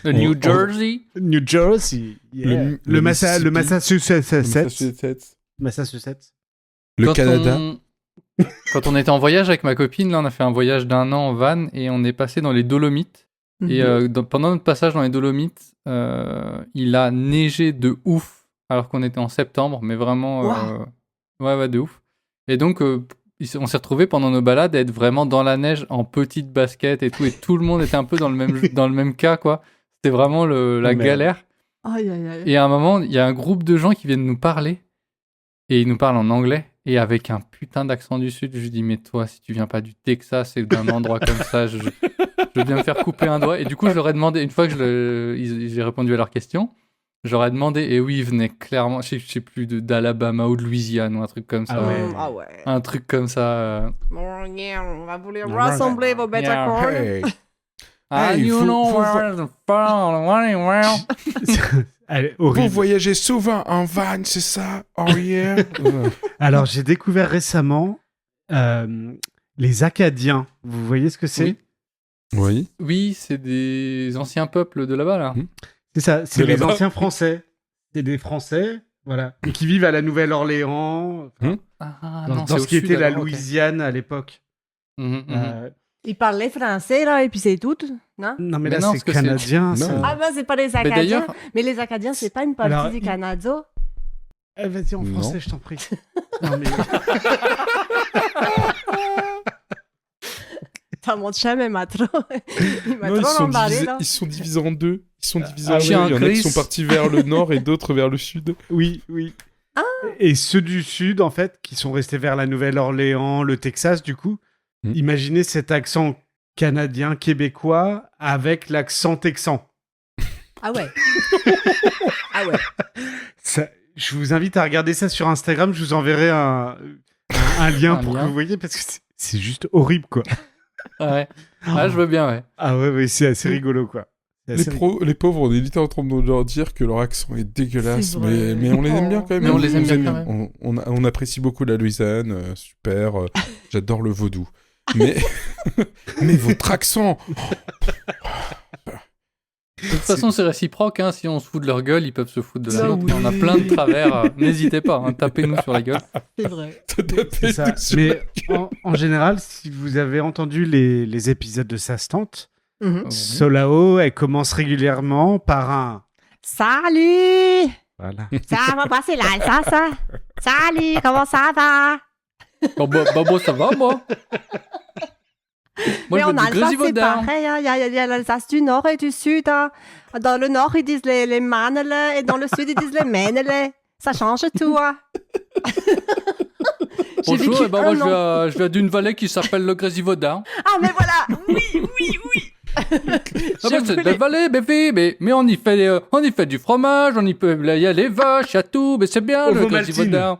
Le New Jersey. New Jersey. Yeah. Le Mississippi. Massachusetts. Le Quand Canada. Quand on était en voyage avec ma copine, là, on a fait un voyage d'1 an en van et on est passé dans les Dolomites. Et pendant notre passage dans les Dolomites, il a neigé de ouf, alors qu'on était en septembre, mais vraiment, ouais, de ouf. Et donc, on s'est retrouvés pendant nos balades à être vraiment dans la neige en petites baskets et tout le monde était un peu dans le même cas, quoi. C'était vraiment la Merde. galère. Aïe, aïe, aïe. Et à un moment, il y a un groupe de gens qui viennent nous parler. Et ils nous parlent en anglais. Et avec un putain d'accent du Sud, je lui dis, mais toi, si tu viens pas du Texas et d'un endroit comme ça, je veux bien me faire couper un doigt. Et du coup, je leur ai demandé, une fois que j'ai répondu à leur question, je leur ai demandé, et oui, ils venaient clairement, je sais plus, d'Alabama ou de Louisiane ou un truc comme ça. Ah ouais. Ah ouais. Un truc comme ça. Oh, yeah, on va vous les rassembler vos bêtes à cornes. Hey. Ah, Hey, you faut- know faut- where the well. Allez, Vous horrible. voyagez souvent en van, c'est ça? Oh yeah. Alors, j'ai découvert récemment, il Les Acadiens, vous voyez ce que c'est? Oui. Oui. Oui, c'est des anciens peuples de là-bas, là. C'est ça, c'est De les là-bas. anciens Français. C'est des Français, voilà, et qui vivent à la Hum. Nouvelle-Orléans, Ah, dans, non, dans c'est ce au qui sud, était la alors, ok. Louisiane à l'époque. Mhm. Ils parlaient français, là, et puis c'est tout, non? Non, mais Mais là, non, c'est parce que c'est- canadien, ça. Non. Ah ben, c'est pas les Mais Acadiens. d'ailleurs, Mais les Acadiens, c'est pas une partie Alors, du il- Canada. Vas-y, en Non. français, je t'en prie. Non, mais... T'en montres jamais, Matro. Il m'a Non, trop emballé, là. ils sont divisés en deux. Ils sont divisés Ah en oui, deux. Il y en a qui Chris. sont partis vers le nord et d'autres vers le sud. Oui, oui. Et ceux du Sud, en fait, qui sont restés vers la Nouvelle-Orléans, le Texas, du coup, imaginez cet accent canadien, québécois, avec l'accent texan. Ah ouais. Ah ouais. Ça, je vous invite à regarder ça sur Instagram, je vous enverrai un lien Un pour lien. que vous voyez, parce que c'est juste horrible, quoi. ouais. Ah, je veux bien, ouais. Ah ouais, c'est assez rigolo, quoi. C'est assez Les pauvres, on est littéralement en train de leur dire que leur accent est dégueulasse, C'est vrai. mais on les aime bien quand même. Mais on les aime bien aime quand même. On apprécie beaucoup la Louisiane, super. J'adore le vaudou. Mais, mais votre accent De toute façon, c'est réciproque. Hein. Si on se fout de leur gueule, ils peuvent se foutre de la Ah nôtre. oui. On a plein de travers. N'hésitez pas, hein, tapez-nous sur la gueule. C'est vrai. C'est ça. Mais en général, si vous avez entendu les épisodes de Sa Tante, Mhm. Solao, elle commence régulièrement par un... Salut! Voilà. Ça va passer là, ça? Salut, comment ça va? Bon, ça va, moi. Moi, Mais je en veux du Alsace, c'est Grésivaudan. pareil. Hein. Il y a l'Alsace du Nord et du Sud. Hein. Dans le Nord, ils disent les manele et dans le Sud, ils disent les menele. Ça change tout. Hein. J'ai Bonjour, vécu eh ben, moi, un an. je viens d'une vallée qui s'appelle le Grésivaudan. Ah, mais voilà! Oui! Ah bah, c'est de la vallée, mais on y fait du fromage, il y a les vaches, il y a tout, mais c'est bien le Ovomaltine. Grésivaudan.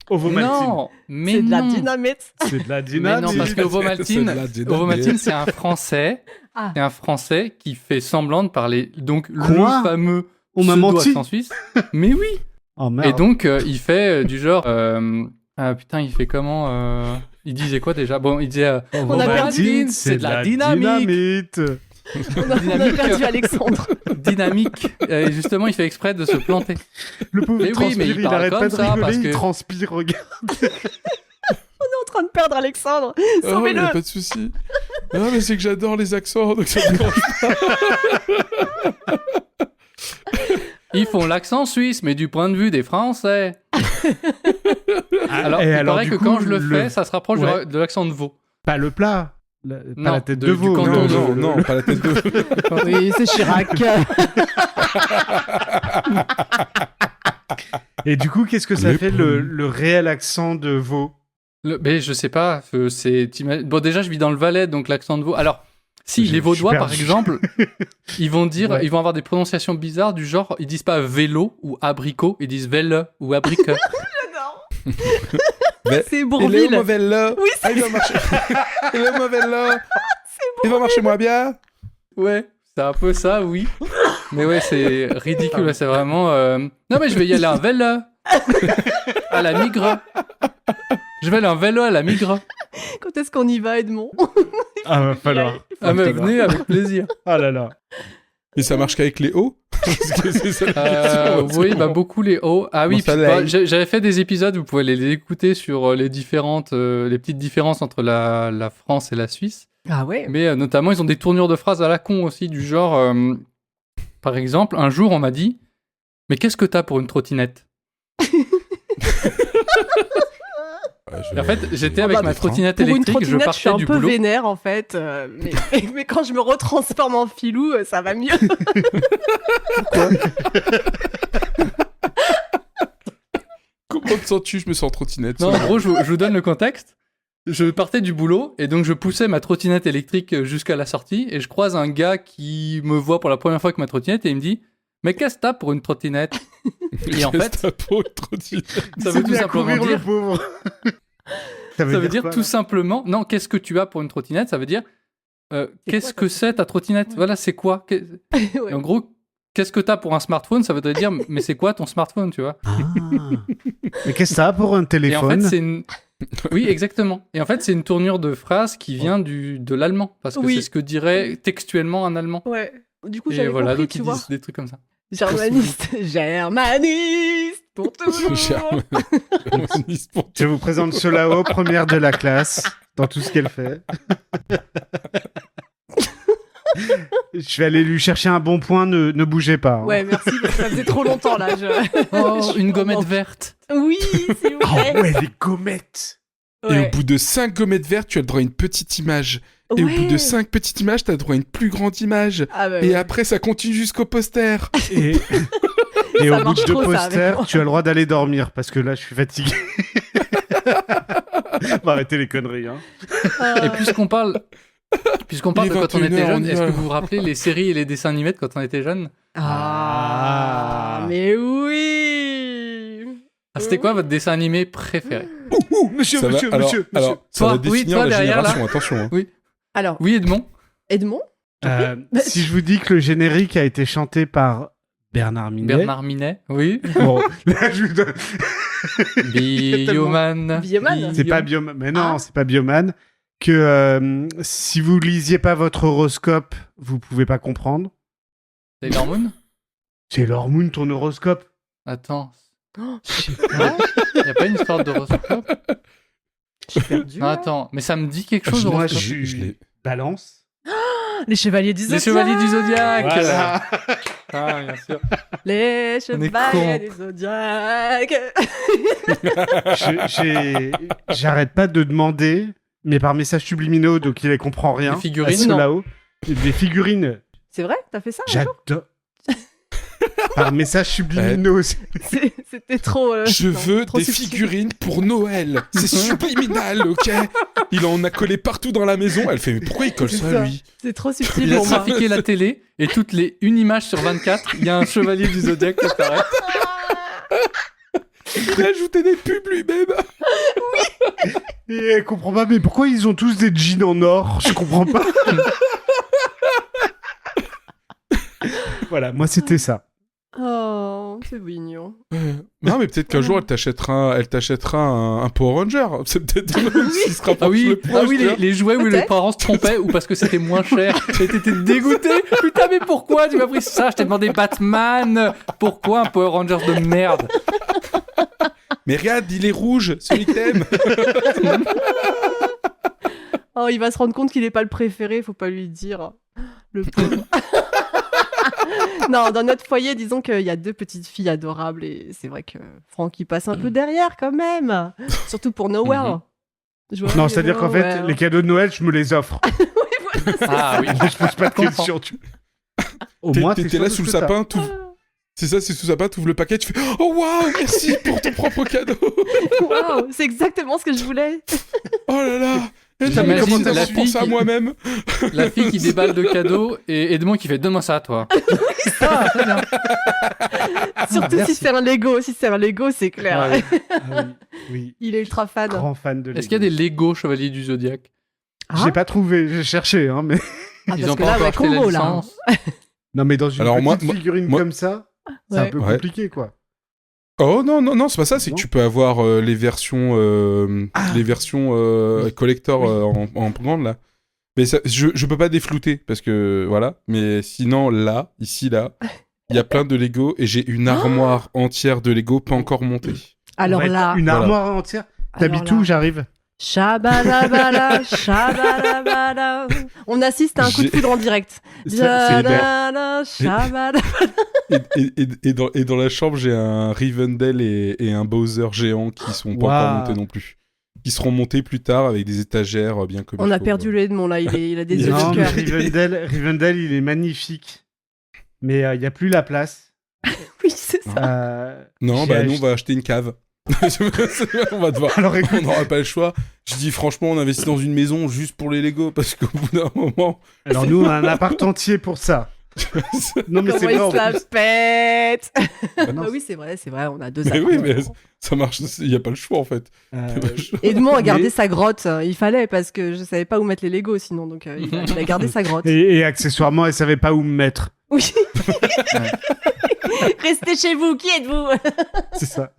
Ovomaltine. Non, mais C'est de la non. dynamite. C'est de la Mais dynamite. non, parce que C'est de Ovomaltine, la dynamite. Ovomaltine, c'est un Français. Ah. C'est un Français qui fait semblant de parler donc Quoi le fameux On m'a menti. pseudo-accent suisse. Mais oui. Oh merde. Et donc il fait du genre putain, il fait comment il disait quoi déjà? Bon, il disait On a perdu. Ovomaltine, c'est de la dynamique. dynamite. On a perdu Alexandre. Dynamique. Et justement, il fait exprès de se planter. Le pauvre, Mais il oui, transpire, mais il il parle arrête comme pas de ça, rigoler, parce il que- transpire, regarde. On est en train de perdre Alexandre. Oh, mais Sauvez-le. pas de souci. Non, mais c'est que j'adore les accents, donc ça me dérange pas. Ils font l'accent suisse, mais du point de vue des Français. Alors, Et il paraît du que coup, quand je le fais, ça se rapproche Ouais. de l'accent de veau. Pas le plat. Pas Non, la tête du de veau. canton Non, de non, veau. non, pas la tête de veau. Oui, c'est Chirac. Et du coup, qu'est-ce que ça Les fait pommes. le réel accent de veau? Mais je sais pas, bon, déjà, je vis dans le Valais, donc l'accent de veau. Alors, si, les Vaudois, par perdu. exemple, ils vont Ouais. ils vont avoir des prononciations bizarres du genre, ils disent pas vélo ou abricot, ils disent velle ou abricot. Mais- C'est Il est au Bourville. mauvais là. Oui, Ah, il va marcher. Il est au mauvais là. Il va marcher moins bien. Ouais, c'est un peu ça, oui. Mais ouais, c'est ridicule, c'est vraiment... Non, mais je vais y aller en vélo. À la migre. Je vais aller en vélo à la migre. Quand est-ce qu'on y va, Edmond? Ah, va falloir. Ah, mais venez, avec plaisir. Ah là là. Et ça marche qu'avec les hauts. Parce que c'est ça la question. Oui, bah beaucoup les hauts. Ah oui, Bon, ça puis, l'aille. j'avais fait des épisodes, vous pouvez les écouter sur les petites différences entre la France et la Suisse. Ah ouais. Mais notamment, ils ont des tournures de phrases à la con aussi, du genre, par exemple, un jour, on m'a dit « Mais qu'est-ce que t'as pour une trottinette ?» Ouais, Et en fait, j'étais avec bah, ma trottinette Pour une électrique, je trottinette, je suis partais un du peu boulot. vénère, en fait. Mais quand je me retransforme en filou, ça va mieux. Comment te sens-tu? Je me sens en trottinette. Non, en gros, je vous donne le contexte. Je partais du boulot et donc je poussais ma trottinette électrique jusqu'à la sortie et je croise un gars qui me voit pour la première fois avec ma trottinette et il me dit « Mais qu'est-ce que t'as pour une trottinette ?» Et en fait, Qu'est-ce que t'as pour une trottinette? ça veut tout bien simplement courir, le dire... pauvre. Ça veut dire quoi, tout là simplement... Non, qu'est-ce que tu as pour une trottinette? Ça veut dire qu'est-ce que c'est ta trottinette? Voilà, c'est quoi? Et Ouais. en gros, qu'est-ce que t'as pour un smartphone? Ça voudrait dire mais c'est quoi ton smartphone, tu vois? Ah. Mais qu'est-ce que ça a pour un Et en téléphone? fait, c'est une... Oui, exactement. Et en fait, c'est une tournure de phrase qui vient de l'allemand, parce que Oui. c'est ce que dirait textuellement un allemand. Ouais. Du coup, Et j'avais voilà, compris, donc tu ils vois. disent des trucs comme ça. Germaniste. Germaniste pour toujours. Germaniste pour Je vous présente Solao, première de la classe, dans tout ce qu'elle fait. Je vais aller lui chercher un bon point, ne bougez pas. hein. Ouais, merci, parce que ça faisait trop longtemps, là. Oh, Je une suis gommette en- verte. Oui, s'il vous plaît. Oh ouais, les gommettes. Et au Ouais. bout de 5 gommettes vertes, tu as le droit à une petite image. Et au bout de Ouais. 5 petites images, tu as le droit à une plus grande image. Ah bah Et ouais. après, ça continue jusqu'au poster. Et Ça au bout marche de deux trop, ça, avec posters, moi. tu as le droit d'aller dormir, parce que là, je suis fatigué. On va arrêter les conneries. Hein. Et puisqu'on parle de Il est quand on 21 était heures, jeune, on y est-ce va. que vous vous rappelez les séries et les dessins animés de quand on était jeune? Ah, mais oui. Ah, c'était quoi votre dessin animé préféré? Monsieur, Ça va, monsieur, alors, monsieur, alors, monsieur. ça va Toi, oui, définir toi, la derrière, génération, attention. hein. Alors, Oui, Edmond? Edmond. Si je vous dis que le générique a été chanté par Bernard Minet. Bernard Minet? Oui. Bon, là, je vous donne- Bioman. Bioman. C'est pas Bioman. Mais non, Ah. c'est pas Bioman. Que si vous lisiez pas votre horoscope, vous pouvez pas comprendre. Sailor Moon? C'est Moon, ton horoscope. Attends. Oh, Y a pas une histoire d'horoscope? je suis perdue. Non, attends. Mais ça me dit quelque chose, Moi, horoscope. je l'ai. balance. Les chevaliers du Les Zodiac. Chevaliers du Zodiac! Voilà. Ah, bien sûr. Les On est chevaliers cons. du Zodiac. J'arrête pas de demander, mais par message subliminaux, donc il ne comprend rien. Des figurines? à Solao. Des figurines. C'est vrai? T'as fait ça un jour? J'adore. Par message subliminaux. C'était trop. Je non, veux trop des subtil. figurines pour Noël. C'est subliminal, ok? Il en a collé partout dans la maison. Elle fait, mais pourquoi il colle C'est ça, ça. lui? C'est trop subtil Il a pour moi. trafiqué la télé et une image sur 24, il y a un chevalier du Zodiac qui apparaît. Il a ajouté des pubs lui-même. Et elle comprend pas, mais pourquoi ils ont tous des jeans en or? Je comprends pas. Voilà, moi c'était ça. Oh, c'est mignon. Non, mais peut-être qu'un jour, elle t'achètera un Power Ranger. C'est peut-être ce qui se rapproche Ah oui, le proche, tu vois. les jouets où les Peut-être. parents se trompaient ou parce que c'était moins cher. Et t'étais dégoûté. Putain, mais pourquoi tu m'as pris ça? Je t'ai demandé Batman. Pourquoi un Power Rangers de merde? Mais regarde, il est rouge, celui que t'aimes. Oh, il va se rendre compte qu'il est pas le préféré, faut pas lui dire. Le pauvre. Non, dans notre foyer, disons qu'il y a 2 petites filles adorables et c'est vrai que Franck il passe un peu derrière quand même. Surtout pour Noël. Joyeux Non, c'est-à-dire qu'en fait, Noël. les cadeaux de Noël, je me les offre. Ah oui. Je pose pas de comprends. questions. Au moins, T'es sûr là de sous le tout ça. sapin, c'est ça, c'est sous le sapin, t'ouvres le paquet, tu fais « Oh waouh, merci pour ton propre cadeau. Waouh, c'est exactement ce que je voulais. Oh là là. Et J'imagine t'as commencé la à fille penser à qui- moi-même. La fille qui déballe de cadeaux et Edmond qui fait donne-moi ça, toi. Ah, très bien. Surtout merci. si c'est un Lego. Si c'est un Lego, c'est clair. Ouais. Ah oui, Il est ultra fan. grand fan de Est-ce qu'il y a des Lego Chevaliers du Zodiac? J'ai pas trouvé, j'ai cherché, hein, mais... Ah, Ils parce ont que pas là, encore ouais, acheté la combo, là. licence. Non, mais dans une Alors, petite moi- figurine moi- comme ça, c'est un Ouais. peu Ouais. compliqué, quoi. Oh non, c'est pas ça, c'est Non. que tu peux avoir les versions collector en grande là. Mais ça, je peux pas déflouter parce que voilà. Mais sinon là, ici là, il y a plein de Lego et j'ai une armoire entière de Lego pas encore montée. Alors On va être là, Une Voilà. armoire entière. alors T'habites là. où? J'arrive. Shabalabala, shabalabala. On assiste à un coup de J'ai- foudre en direct. C'est Jadala, shabala. et dans la chambre, j'ai un Rivendell et un Bowser géant qui sont pas Waouh. encore montés non plus. Qui seront montés plus tard avec des étagères bien comme On il a faut. perdu le Edmond là, il a des yeux Non, de mais cœur. Rivendell, il est magnifique. Mais il n'y a plus la place. Oui, c'est ça. Non, J'ai bah nous on acheté- va acheter une cave. On va devoir. Alors écoute, On n'aura pas le choix. Je dis franchement, on investit dans une maison juste pour les Lego parce qu'au bout d'un moment. alors nous, on a un appart entier pour ça. Non, mais Comment c'est il vrai. en se la plus. pète. Non, Ah oui, c'est vrai, on a 2 Mais apparts. oui, mais ça marche, il n'y a pas le choix en fait. Edmond a gardé Mais- sa grotte. Il fallait parce que je savais pas où mettre les Legos sinon, donc il a gardé sa grotte. Et accessoirement, elle savait pas où me mettre. Oui. Restez chez vous. Qui êtes-vous? C'est ça.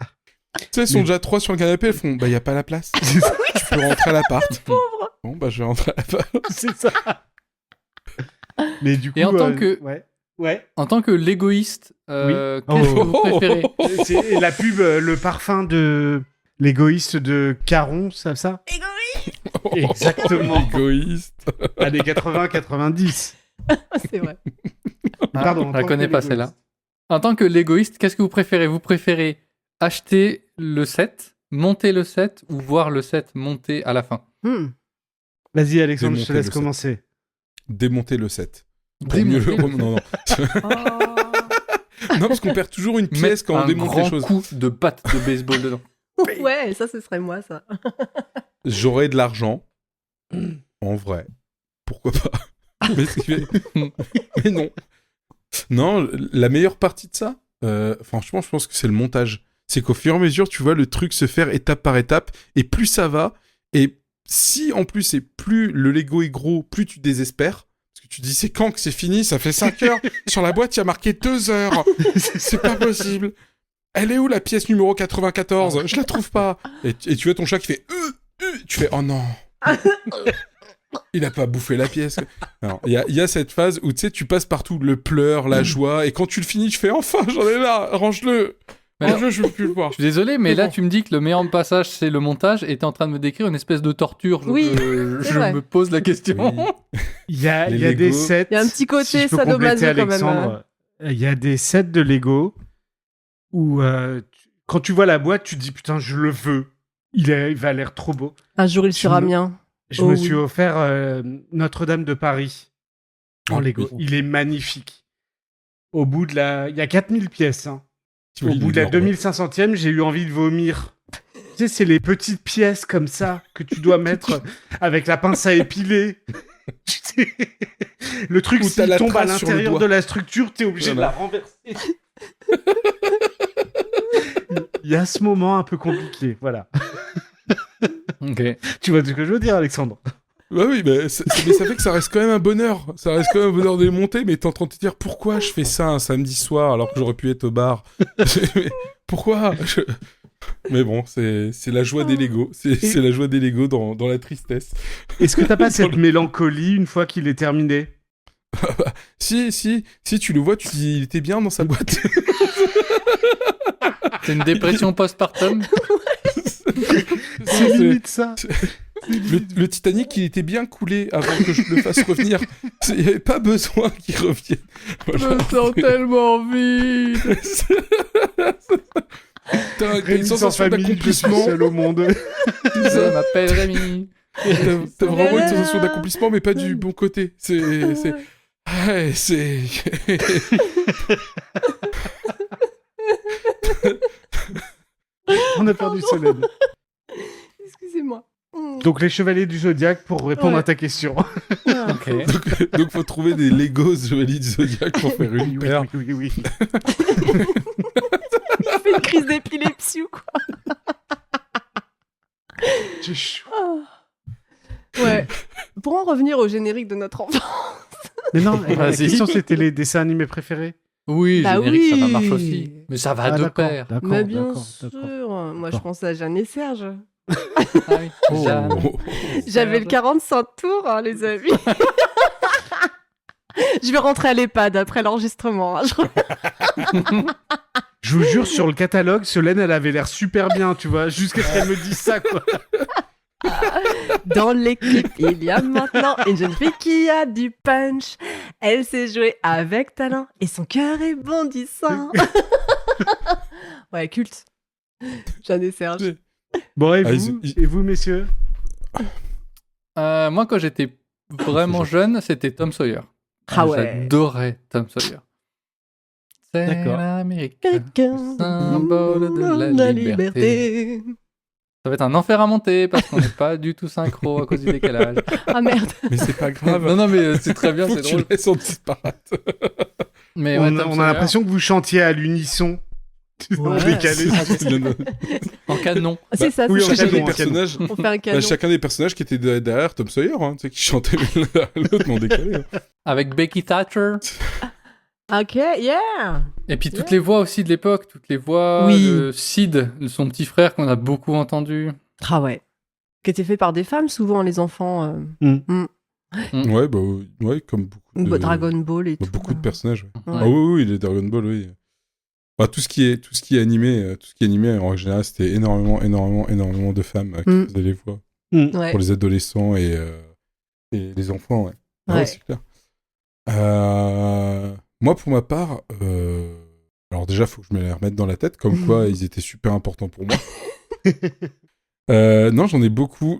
Tu sais, ils sont déjà 3 sur le canapé, elles font bah y a pas la place. Tu peux rentrer à l'appart. Bon bah je vais rentrer à l'appart. C'est ça. Mais du coup, Et en tant que- ouais. En tant que l'égoïste, qu'est-ce que Oh. vous préférez? C'est la pub, le parfum de l'égoïste de Caron, ça Exactement. Égoïste. Années 80-90. C'est vrai. Pardon. Je la connais pas celle-là. En tant que l'égoïste, qu'est-ce que vous préférez? Vous préférez acheter le set, monter le set ou voir le set monter à la fin? Vas-y, Alexandre, je te Démonter laisse le commencer. Démonter le set. Pour Démonter mieux le le... Non, non. Non, parce qu'on perd toujours une pièce Mettre quand on un démonte grand les choses. coup de batte de baseball dedans. Ouais, ça, ce serait moi, ça. J'aurais de l'argent. En vrai. Pourquoi pas? Mais non. Non, la meilleure partie de ça, franchement, je pense que c'est le montage. C'est qu'au fur et à mesure, tu vois le truc se faire étape par étape, et plus ça va, et si en plus, et plus le Lego est gros, plus tu désespères. Parce que tu dis, c'est quand que c'est fini? Ça fait 5 heures. Sur la boîte, il y a marqué 2 heures. C'est pas possible. Elle est où la pièce numéro 94? Je la trouve pas. Et tu vois ton chat qui fait tu fais oh non. Il a pas bouffé la pièce. Il y a cette phase où tu sais, tu passes partout le pleur, la joie, et quand tu le finis, tu fais enfin, j'en ai là, range-le. Mais Range-le, je veux plus le voir. Je suis désolé, mais Mais là, bon. tu me dis que le meilleur passage, c'est le montage, et t'es en train de me décrire une espèce de torture. Oui, c'est je vrai. me pose la question. Oui. Il y a Les des Lego. sets. Il y a un petit côté si je peux sadomaso compléter quand même. Alexandre, il y a des sets de Lego où quand tu vois la boîte, tu te dis putain, je le veux. Il va l'air trop beau. Un jour, il Je sera me- mien. Je Oh me oui. suis offert Notre-Dame de Paris en Ah, Lego. oui. Il est magnifique. Au bout de la... Il y a 4000 pièces. Hein. Au T'imagines bout de la énorme. 2500e, j'ai eu envie de vomir. Tu sais, c'est les petites pièces comme ça que tu dois mettre avec la pince à épiler. Tu sais, le truc, Où t'as s'il la tombe à trace sur le l'intérieur doigt. de la structure, t'es obligé de la Voilà. renverser. Il y a ce moment un peu compliqué, voilà. Ok. Tu vois ce que je veux dire, Alexandre? Bah oui, mais ça fait que ça reste quand même un bonheur. Ça reste quand même un bonheur de les monter, mais t'es en train de te dire pourquoi je fais ça un samedi soir alors que j'aurais pu être au bar. Mais pourquoi Mais bon, c'est la joie des Lego. C'est la joie des Lego dans la tristesse. Est-ce que t'as pas cette mélancolie une fois qu'il est terminé? Si, tu le vois, tu dis il était bien dans sa boîte. C'est une dépression postpartum. C'est limite ça. Le Titanic, il était bien coulé avant que je le fasse revenir. Il n'y avait pas besoin qu'il revienne. Voilà. me sens tellement vide. T'as une Rémi sans sensation famille, je suis d'accomplissement. seul au monde. Je m'appelle Rémi. T'as vraiment une sensation d'accomplissement, mais pas du bon côté. C'est... Ouais, c'est... On a perdu Solène. Excusez-moi. Donc les chevaliers du zodiaque pour répondre Ouais. à ta question. Ok. donc faut trouver des Legos Chevaliers du Zodiac pour faire une paire. Oui. Il fait une crise d'épilepsie ou quoi? J'ai chaud. Ouais. Pour en revenir au générique de notre enfant. Mais non, la Vas-y. question c'était les dessins animés préférés. Oui, Bah générique, oui. ça marche aussi. Mais ça va de d'accord, pair. d'accord, Mais bien d'accord, sûr. d'accord. Moi, je D'accord. pense à Jeanne et Serge. Ah oui. Jeanne. Oh. J'avais le 45 tours, hein, les amis. Je vais rentrer à l'EHPAD après l'enregistrement. Hein. Je vous jure, sur le catalogue, Solène, elle avait l'air super bien, tu vois, jusqu'à ce qu'elle me dise ça, quoi. Dans l'équipe, il y a maintenant une jeune fille qui a du punch. Elle sait jouer avec talent et son cœur est bondissant. Ouais, culte. Jeanne et Serge. Bon, et Ah, vous, messieurs? Moi, quand j'étais vraiment jeune, c'était Tom Sawyer. Ah ouais. J'adorais Tom Sawyer. C'est D'accord. l'Amérique. Quelqu'un Symbole de la liberté. Ça va être un enfer à monter parce qu'on n'est pas du tout synchro à cause du décalage. Ah merde. Mais c'est pas grave. Non, non, mais c'est très bien, Faut c'est que tu drôle. le laisses en disparate. Mais On, ouais, a- Tom on a Sawyer, l'impression que vous chantiez à l'unisson. En Ouais. décalé. en canon. C'est ça, oui, c'est on ça. fait Chacun des bon, personnages... On fait un canon. chacun des personnages qui étaient derrière Tom Sawyer, hein, tu sais, qui chantaient l'un derrière l'autre, mais en décalé. Hein. Avec Becky Thatcher. Ok, yeah. Et puis toutes les voix aussi de l'époque, toutes les voix Oui. de Sid, son petit frère qu'on a beaucoup entendu. Ah ouais. Qui était fait par des femmes, souvent, les enfants. Ouais, bah, ouais, comme beaucoup de... Dragon Ball et bah, tout. beaucoup de personnages. Ouais. Ouais. Ah oui, les Dragon Ball, oui. Bah, tout ce qui est animé, en général, c'était énormément de femmes qui faisaient les voix Ouais. pour les adolescents et les enfants. Ouais, Ouais. c'est clair. Moi, pour ma part, alors déjà, faut que je me les remette dans la tête, comme quoi ils étaient super importants pour moi. Non, j'en ai beaucoup,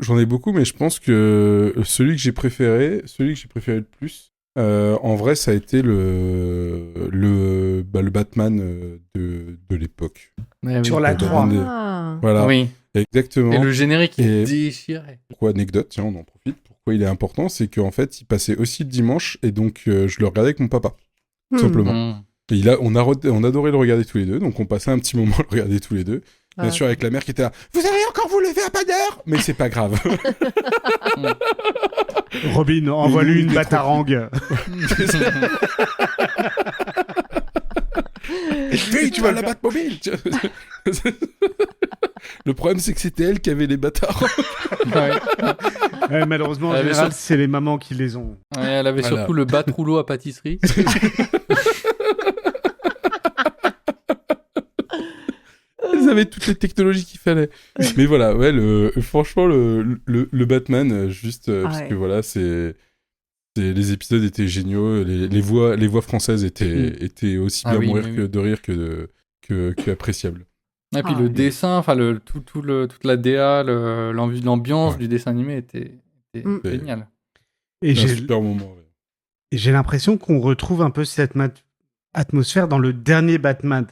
mais je pense que celui que j'ai préféré le plus, en vrai, ça a été le Batman de l'époque. Ouais, Sur oui. la 3. Voilà, Oui. exactement. Et le générique, il Et- déchirait. Pourquoi anecdote, tiens, on en profite. Pourquoi il est important, c'est qu'en fait, il passait aussi le dimanche, et donc je le regardais avec mon papa, tout simplement. Mmh. Et on adorait le regarder tous les deux, donc on passait un petit moment à le regarder tous les deux. Bien sûr, avec la mère qui était là, vous allez encore vous lever à pas d'heure, mais c'est pas grave. Robin, envoie-lui une batarangue. Hey, tu vas la Batmobile. Le problème, c'est que c'était elle qui avait les bâtards. Ouais. Ouais, malheureusement, en Elle avait général, sur- c'est les mamans qui les ont. Ouais, elle avait Voilà. surtout le bat-rouleau à pâtisserie. Ils avaient toutes les technologies qu'il fallait. Mais voilà, ouais, franchement, le Batman, juste parce ouais. que voilà, les épisodes étaient géniaux, les voix françaises étaient aussi Ah bien oui, mourir oui, que oui. de rire que appréciables. Et puis Ah, le oui. dessin, enfin toute la DA, l'ambiance Ouais. du dessin animé était génial. Et C'est un j'ai super moment. Ouais. et j'ai l'impression qu'on retrouve un peu cette atmosphère dans le dernier Batman.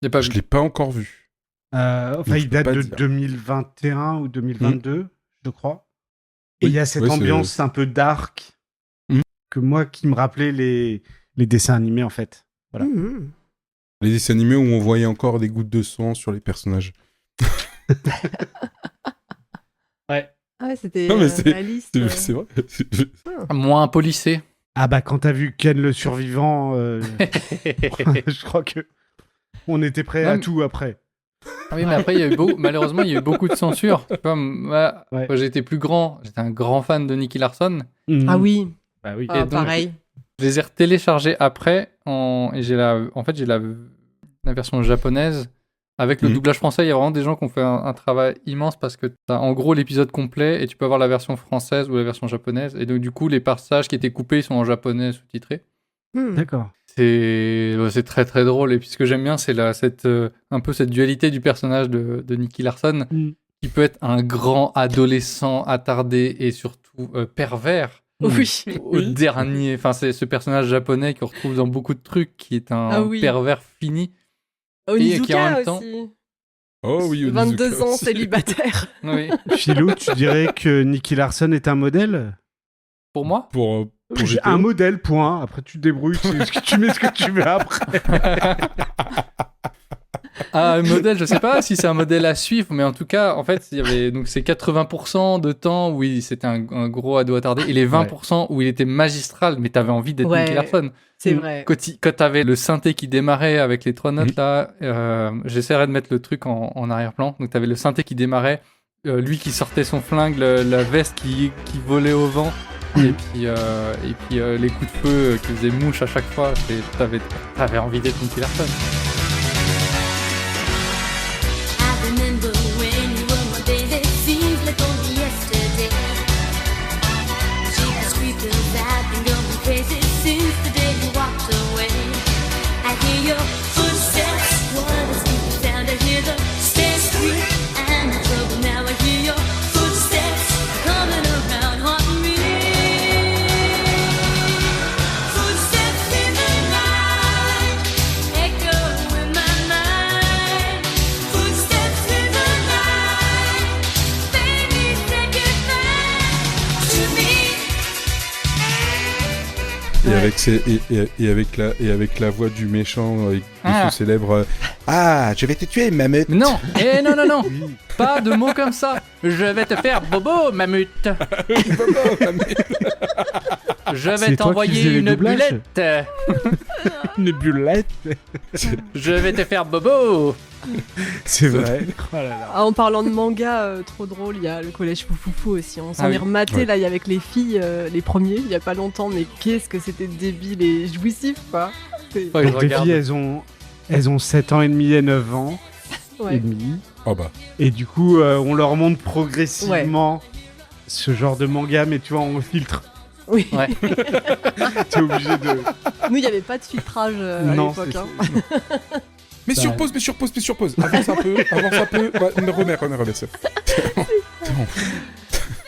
J'ai pas Je vu. l'ai pas encore vu. Enfin, Donc, je il peux date pas de dire. 2021 ou 2022, je crois. Et Oui, il y a cette ouais, c'est- ambiance un peu dark Mhm. qui me rappelait les dessins animés, en fait. Voilà. Les dessins animés où on voyait encore des gouttes de sang sur les personnages. Ouais. Ah ouais, c'était Non, mais c'est- réaliste. C'est vrai. Moins policé. Ah bah, quand t'as vu Ken le survivant, je crois que on était prêt à Non, tout après. Ah oui, mais après, malheureusement, il y a eu beaucoup de censure. Tu vois, moi, Ouais. quand j'étais plus grand, j'étais un grand fan de Nicky Larson. Ah oui, Bah oui. ah, donc, pareil. Je les ai téléchargés après et j'ai la version japonaise avec le doublage français. Il y a vraiment des gens qui ont fait un travail immense parce que t'as en gros l'épisode complet et tu peux avoir la version française ou la version japonaise. Et donc du coup, les passages qui étaient coupés ils sont en japonais sous-titrés. D'accord. C'est très très drôle. Et puis ce que j'aime bien, c'est un peu cette dualité du personnage de Nicky Larson qui peut être un grand adolescent attardé et surtout pervers. Oui. Au dernier, enfin c'est ce personnage japonais qu'on retrouve dans beaucoup de trucs qui est un pervers fini. Et qui en Onizuka même temps- aussi. Oh oui, 22 Onizuka ans, aussi. Oui. célibataire. Philou, tu dirais que Nicky Larson est un modèle? Pour moi, Pour J'ai GTO. un modèle, point. Après, tu te débrouilles, tu mets ce que tu veux après. un modèle, je sais pas si c'est un modèle à suivre, mais en tout cas, en fait, il y avait donc c'est 80% de temps où c'était un gros ado attardé et les 20% où il était magistral, mais t'avais envie d'être Ouais. Nicky Larson. C'est vrai. Quand t'avais le synthé qui démarrait avec les 3 notes là, j'essaierai de mettre le truc en arrière-plan. Donc t'avais le synthé qui démarrait, lui qui sortait son flingue, la veste qui volait au vent, et puis les coups de feu qui faisaient mouche à chaque fois. T'avais envie d'être Nicky Larson. I remember when you were my baby, seems like only yesterday. She has creeped I've been going crazy since the day you walked away. I hear your footsteps, what a sweet sound. I hear the stairs creak and the trouble. Now I hear your footsteps coming around, haunting me. Footsteps in the night, echo in my mind. Footsteps in the night, baby, say goodbye to me. Et avec avec la voix du méchant qui se célèbre Ah, je vais te tuer, mammouth. Non, non, Oui. pas de mots comme ça. Je vais te faire bobo, mammouth. Je vais C'est toi qui t'envoyer faisais les une doublages bullette. Une bullette. Je vais te faire bobo. C'est vrai. Oh là là. Ah, en parlant de manga, trop drôle, il y a le collège Foufoufou aussi. On s'en Ah est oui. rematé Ouais. là, il y avec les filles, les premiers, il y a pas longtemps, mais qu'est-ce que c'était débile et jouissif, quoi. C'est- Ouais, je Donc les regarde. filles, elles ont 7 ans et demi et 9 ans Ouais. et demi. Oh bah. Et du coup, on leur montre progressivement ce genre de manga, mais tu vois, on filtre. Oui. Ouais. T'es obligé de... Nous, il n'y avait pas de filtrage à Non, l'époque. c'est- Hein. Mais sur pause. Avance un peu. Ouais, remets ça.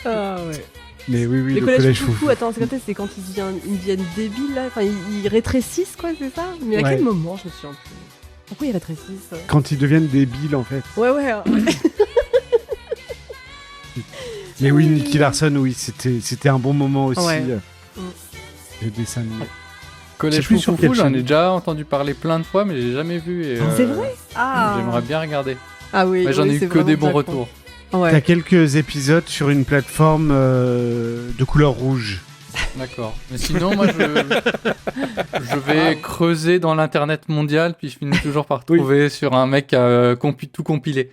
Ah, ouais. Mais oui, oui, Les le collèges collège Foufoufou, foufou. attends, c'est quand ils deviennent débiles là. Enfin, ils rétrécissent, quoi, c'est ça. Mais à Ouais. quel moment, je me souviens plus. Pourquoi ils rétrécissent Quand ils deviennent débiles, en fait. Ouais, ouais. hein. Mais oui, Nicky Larson, oui, c'était un bon moment aussi. Ouais. Le dessin animé. Collège Je sais plus sur Foufoufou, quelle j'en ai chaîne. déjà entendu parler plein de fois, mais j'ai jamais vu. Et, C'est vrai. Ah. J'aimerais bien regarder. Ah oui. Mais j'en oui, ai eu c'est que des vraiment bons bien con. retours. Ouais. T'as quelques épisodes sur une plateforme de couleur rouge. D'accord. Mais sinon, moi, je vais creuser dans l'internet mondial, puis je finis toujours par Oui. trouver sur un mec qui a tout compilé.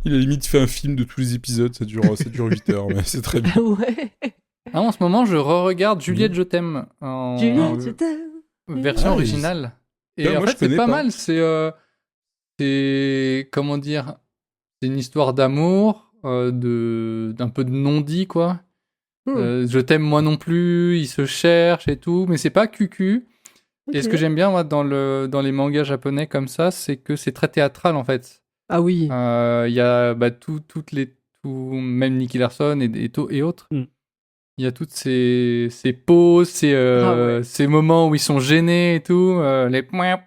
Il a limite fait un film de tous les épisodes, ça dure 8 heures, mais c'est très bien. Ouais. Ah, en ce moment, je re-regarde Juliette, je t'aime en Juliette, je t'aime. version Ah, originale. Et moi, en je fait, c'est connais pas pas. mal. C'est comment dire, c'est une histoire d'amour, d'un peu de non-dit quoi. Je t'aime moi non plus. Ils se cherchent et tout, mais c'est pas cucu. Et ce que j'aime bien moi dans les mangas japonais comme ça, c'est que c'est très théâtral en fait. Ah oui. Il y a même Nicky Larson et autres. Mm. Il y a toutes ces pauses, ouais. ces moments où ils sont gênés et tout, les point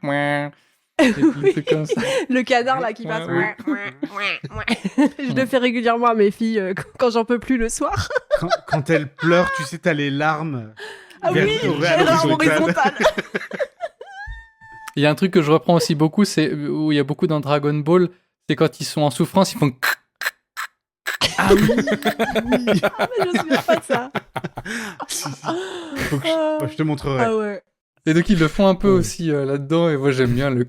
et tout, des trucs comme ça. Le canard là qui passe. Oui. Je le fais régulièrement à mes filles quand j'en peux plus le soir. Quand elles pleurent, tu sais, t'as les larmes. Ah vers- oui, vers vers l'horizontale. l'horizontale. Il y a un truc que je reprends aussi beaucoup, c'est où il y a beaucoup dans Dragon Ball, c'est quand ils sont en souffrance, ils font Ah oui, oui. Ah, mais je me souviens pas de ça. Si, si. Faut que je te montrerai. Ah ouais. et donc ils le font un peu aussi là-dedans et moi j'aime bien le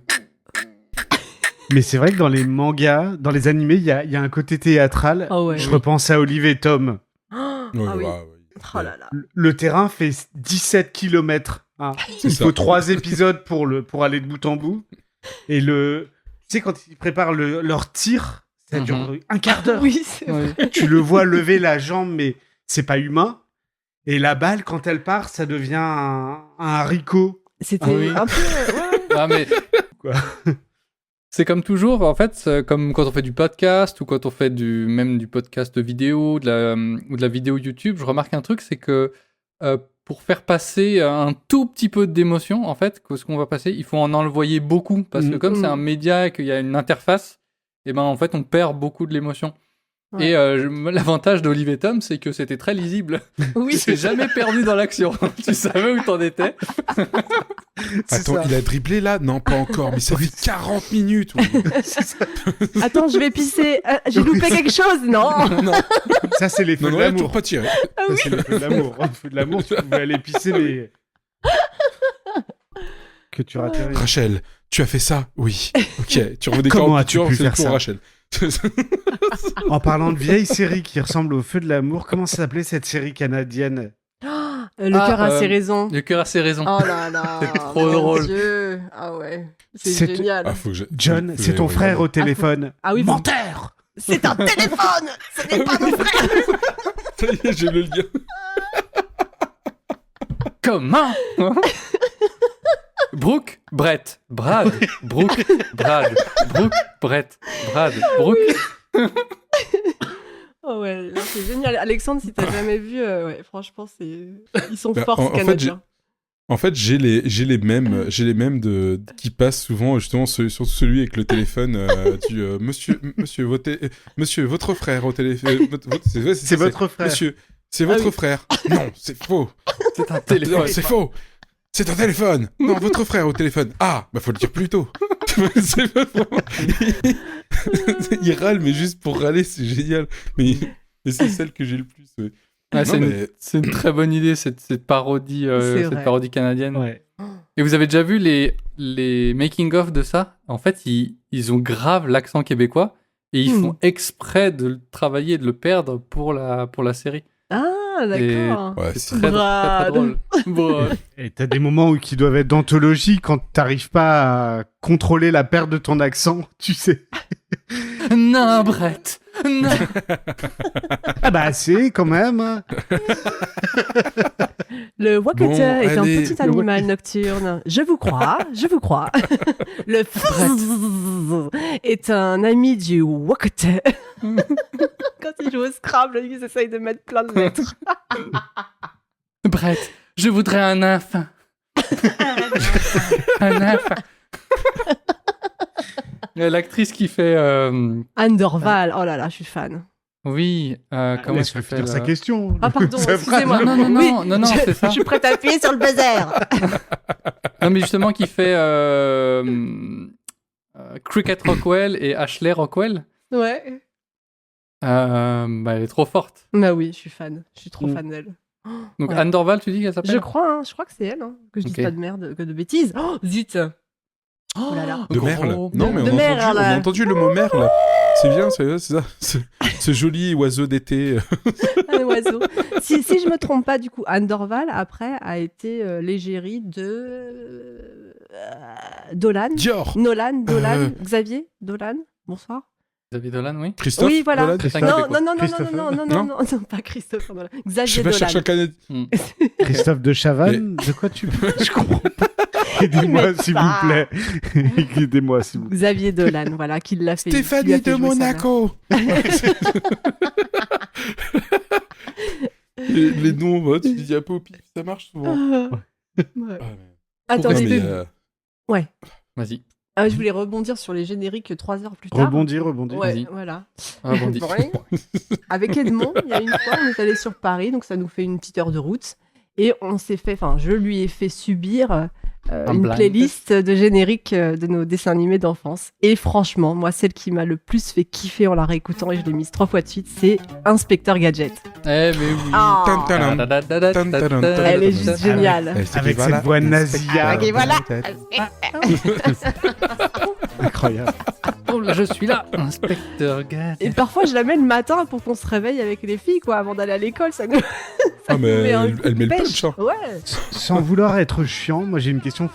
Mais c'est vrai que dans les mangas, dans les animés, il y a un côté théâtral. Ah ouais. Je repense à Olive et Tom. Ouais, Ah oui. ouais. Oh là là. Le terrain fait 17 km. Il ça. faut 3 épisodes pour aller de bout en bout. Et tu sais, quand ils préparent leur tir, ça dure un quart d'heure. Oui, c'est vrai. Ouais. Tu le vois lever la jambe, mais c'est pas humain. Et la balle, quand elle part, ça devient un haricot. C'était Ah oui. un peu. Ouais. Ah, mais Quoi. c'est comme toujours en fait, c'est comme quand on fait du podcast ou quand on fait même du podcast vidéo ou de la vidéo YouTube, je remarque un truc, c'est que pour faire passer un tout petit peu d'émotion, en fait, ce qu'on va passer, il faut en envoyer beaucoup parce que comme c'est un média et qu'il y a une interface, et ben en fait on perd beaucoup de l'émotion. Ouais. Et l'avantage d'Olive et Tom, c'est que c'était très lisible. Oui, Tu t'es jamais perdu dans l'action. Tu savais où t'en étais. Attends, ça. il a dribblé là? Non, pas encore, mais ça fait 40 minutes. Attends, je vais pisser. J'ai loupé quelque chose, non? non, Ça, c'est les feux non, de il a toujours l'amour. pas tiré. Ça, c'est les feux de l'amour. Les feux de l'amour, tu pouvais aller pisser, mais... Que tu ratais rien. Rachel, tu as fait ça? Oui. Ok, tu remets des Comment 40 as-tu piqûres, pu c'est faire pour ça Rachel. En parlant de vieilles séries qui ressemblent aux feux de l'amour, comment ça s'appelait cette série canadienne? Le cœur a ses raisons. Le cœur a ses raisons. Oh là là. C'est trop mon drôle. Dieu. Ah ouais. C'est C'est- génial. Ah, faut que John, c'est ton frère au téléphone. Ah oui, Menteur! C'est un téléphone. Ce n'est pas mon frère. Ça y est, j'ai le lien. Comment Brooke, Brett, Brad, Brooke, Brad, Brooke, Brett, Brad, Brooke. Oh ouais, là, c'est génial. Alexandre, si t'as jamais vu, ouais, franchement, ils sont Bah, forts, en ces fait, Canadiens. En fait, j'ai les mêmes qui passent souvent, justement, surtout celui avec le téléphone monsieur, votre frère au téléphone. C'est votre frère. Monsieur, c'est votre oui. frère. Non, c'est faux. C'est un Non, téléphone. c'est faux. C'est un téléphone. Non, votre frère au téléphone. Ah, bah faut le dire plus tôt. C'est pas vraiment... Il râle, mais juste pour râler, c'est génial. Mais c'est celle que j'ai le plus. Ouais. Ah, Non, mais- c'est une très bonne idée, cette parodie, C'est cette vrai. parodie canadienne. Ouais. Et vous avez déjà vu les making-of de ça? En fait, ils ont grave l'accent québécois et ils font exprès de le travailler et de le perdre pour la série. Ah, d'accord. Ouais, C'est c'est... très, très, très Brad. drôle. Brad. Et t'as des moments qui doivent être d'anthologie quand t'arrives pas à contrôler la perte de ton accent, tu sais. Non, Brett. Non. Ah bah c'est quand même. Le Wakata Bon, est un allez. petit animal nocturne. Je vous crois, je vous crois. Le Fzzz est un ami du Wakata. Quand il joue au Scrabble, il essaye de mettre plein de lettres. Brett, je voudrais un nymphe. Un nymphe. L'actrice qui fait... Anne Dorval, oh là là, je suis fan. Oui, comment Laisse-le elle finir s'appelle sa question. Ah pardon, Ça fera- excusez-moi. Non, je, c'est ça. Je suis prête à appuyer sur le buzzer. Non, mais justement, qui fait Cricket Rockwell et Ashley Rockwell. Ouais. Bah, elle est trop forte. Bah oui, je suis fan. Je suis trop Mm. fan d'elle. Donc Ouais. Anne Dorval, tu dis qu'elle s'appelle? Je crois que c'est elle. Hein, que je Ok. dise pas de merde, que de bêtises. Oh, zut. Oh là là. De Gros- merle. Non, mais de on a, merle. entendu, on a entendu le mot merle. C'est bien, c'est ça. Ce joli oiseau d'été. Un oiseau. si je me trompe pas, du coup, Anne Dorval, après, a été l'égérie de Dolan. Dior. Dolan, Xavier Dolan. Bonsoir. Xavier Dolan, oui. Christophe. Oui, voilà. Dolan. Christophe. Non, Christopher. non, pas Christophe Dolan. Je Xavier vais chercher un Dolan. Canadien. Christophe de Chavannes, de quoi tu parles? Je comprends pas. Aidez-moi, Mais s'il pas. vous plaît. Aidez-moi, s'il vous plaît. Xavier Dolan, voilà, qui l'a fait. qui lui a Stéphanie fait de jouer ça, là. Monaco. les noms, bah, tu dis un peu au pif, ça marche souvent. Ouais. Ah, mais- Attendez, Non, mais, Vas-y. je voulais rebondir sur les génériques 3 heures plus tard. Rebondir. Ouais, Vas-y. voilà. Rebondis. Avec Edmond, il y a une fois, on est allé sur Paris, donc ça nous fait une petite heure de route. Et je lui ai fait subir une blind playlist de génériques de nos dessins animés d'enfance. Et franchement, moi, celle qui m'a le plus fait kiffer en la réécoutant, et je l'ai mise 3 fois de suite, c'est Inspecteur Gadget. Eh, mais oui. Ah, Tan-tan-tan. elle est juste géniale. Avec cette voix nasillarde. Ok, voilà. Incroyable. Oh, là, je suis là. Inspecteur Gadget. Et parfois, je la mets le matin pour qu'on se réveille avec les filles, quoi, avant d'aller à l'école. Ça nous, Ah, mais nous met un elle met le pêche. punch. Hein. Ouais. Sans vouloir être chiant, moi j'ai une question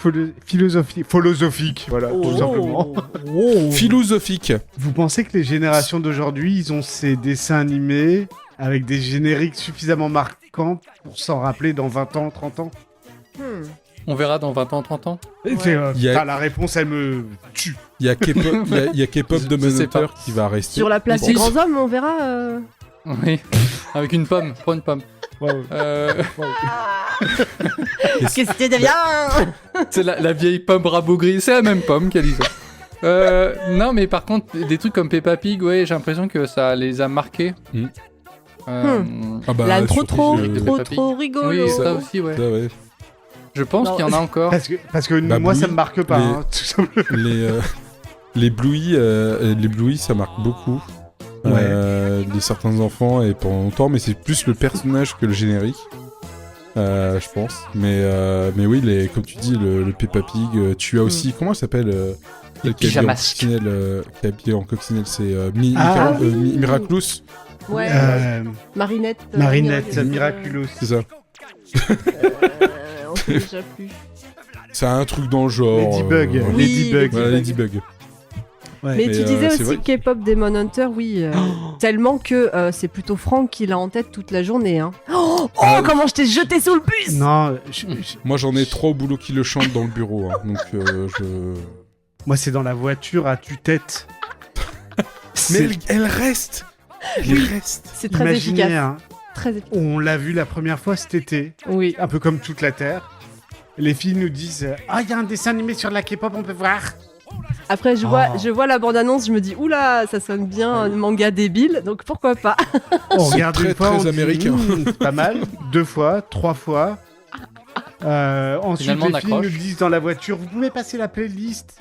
philosophique, voilà, tout simplement. Philosophique. Vous pensez que les générations d'aujourd'hui, ils ont ces dessins animés avec des génériques suffisamment marquants pour s'en rappeler dans 20 ans, 30 ans? On verra dans 20 ans, 30 ans. C'est, Il y a- la réponse, elle me tue. Il y a K-pop, il y a K-pop de Je sais Manhunter qui va rester. Sur la place Mais des si. grands hommes, on verra. Oui. Avec une pomme. Prends une pomme. Qu'est-ce que tu deviens? C'est la vieille pomme rabougrie. C'est la même pomme qui a dit ça. Non, mais par contre, des trucs comme Peppa Pig, ouais, j'ai l'impression que ça les a marqués. Hmm. Euh, Ah bah, Là, surtout, trop rigolo. Oui, ça aussi, ouais. ça, ouais. Je pense Non. qu'il y en a encore. Parce que Bah, moi, Bluey, ça me marque pas, les- hein, tout simplement. Les Bluey, ça marque beaucoup. Les certains enfants et pendant longtemps, mais c'est plus le personnage que le générique, je pense. Mais oui, comme tu dis, le Peppa Pig. Tu as aussi, comment elle s'appelle celle qui est habillée en pyjamas. coccinelle, qui est habillée en coccinelle, c'est oui. Miraculous, Ouais. Marinette. Marinette, Miraculous. c'est ça. On sait déjà plus. C'est un truc dans le genre. Ladybug. Oui, Ladybug. Voilà, Ladybug. Ouais. Mais Mais, tu disais c'est aussi vrai. K-pop Demon Hunter, oui. Tellement que c'est plutôt Franck qui l'a en tête toute la journée. Hein. Oh, comment je t'ai jeté sous le bus! Non, Moi, j'en ai 3 au boulot qui le chantent dans le bureau, hein, donc moi, c'est dans la voiture à tue-tête. Mais elle reste. Elle reste. C'est très Imaginez, efficace. hein, Très efficace. on l'a vu la première fois cet été, Oui. un peu comme toute la Terre. Les filles nous disent ah, il y a un dessin animé sur la K-pop, on peut voir. Après, je vois la bande-annonce, je me dis, oula, ça sonne bien un manga débile, donc pourquoi pas? On C'est regarde très, une fois, très on dit, américain. c'est pas mal. 2 fois, 3 fois. Ensuite, Finalement, on les filles accroche. nous disent dans la voiture, vous pouvez passer la playlist.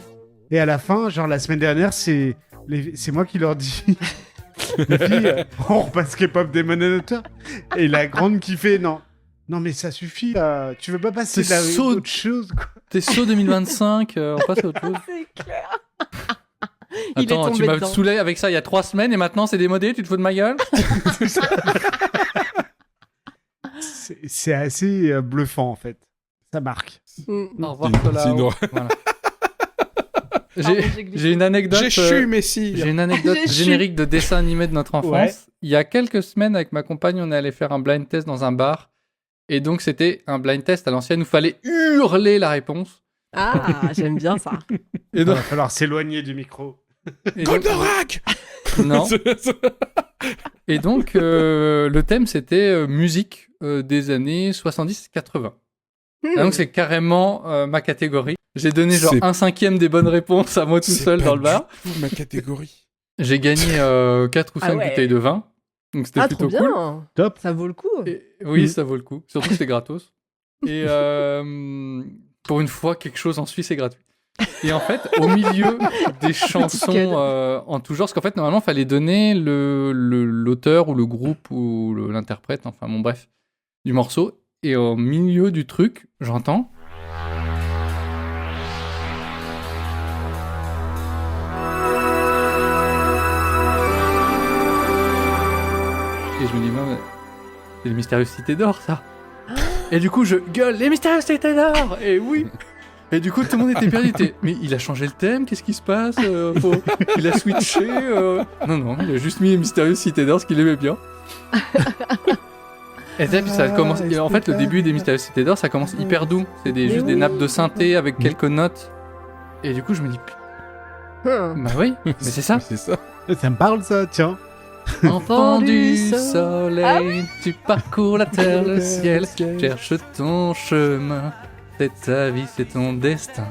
Et à la fin, genre la semaine dernière, c'est moi qui leur dis. Les filles, on repasse K-pop Demon Hunter. Et la grande qui fait non, mais ça suffit. Tu veux pas passer C'est saut- autre chose quoi. T'es saut 2025, on passe à autre chose. C'est clair. Il est Attends, tu tombé m'as dedans. saoulé avec ça il y a 3 semaines et maintenant c'est démodé, tu te fous de ma gueule? C'est assez bluffant en fait. Ça marque. Mm. Au revoir, C'est Solao. une horreur. Voilà. Pardon, j'ai glissé. J'ai une anecdote. Messi. J'ai une anecdote J'ai chu. générique de dessin animé de notre enfance. Ouais. Il y a quelques semaines, avec ma compagne, on est allé faire un blind test dans un bar. Et donc, c'était un blind test à l'ancienne où il fallait hurler la réponse. Ah, j'aime bien ça. Et Il donc, va falloir s'éloigner du micro. et donc- Goldorak. non. Et donc, le thème, c'était musique des années 70-80. Et donc, c'est carrément ma catégorie. J'ai donné genre C'est- 1/5 des bonnes réponses à moi tout C'est seul pas dans le du bar. tout ma catégorie. J'ai gagné 4 ou 5 Ah ouais. bouteilles de vin. Donc, c'était Ah, trop plutôt cool. bien. Top. Ça vaut le coup. Oui, Mm. ça vaut le coup. Surtout que c'est gratos. Et pour une fois, quelque chose en Suisse est gratuit. Et en fait, au milieu des chansons cadeau. en tout genre, parce qu'en fait, normalement, il fallait donner l'auteur ou le groupe ou l'interprète, enfin bon, bref, du morceau. Et au milieu du truc, j'entends. Et je me dis, non, mais c'est les Mystérieuses Cités d'Or, ça. Et du coup, je gueule, les Mystérieuses Cités d'Or. Et oui. Et du coup, tout le monde était perdu. Mais il a changé le thème, qu'est-ce qui se passe? Il a switché. Non, il a juste mis les Mystérieuses Cités d'Or, ce qu'il aimait bien. Et puis ça commence. Et en fait, le début des Mystérieuses Cités d'Or, ça commence hyper doux. C'est juste des nappes de synthé avec quelques notes. Et du coup, je me dis, bah oui, mais c'est ça. C'est ça. Ça me parle ça, tiens. Enfant du du soleil, Ah tu parcours la terre, le ciel, cherche ton chemin. C'est ta vie, c'est ton destin.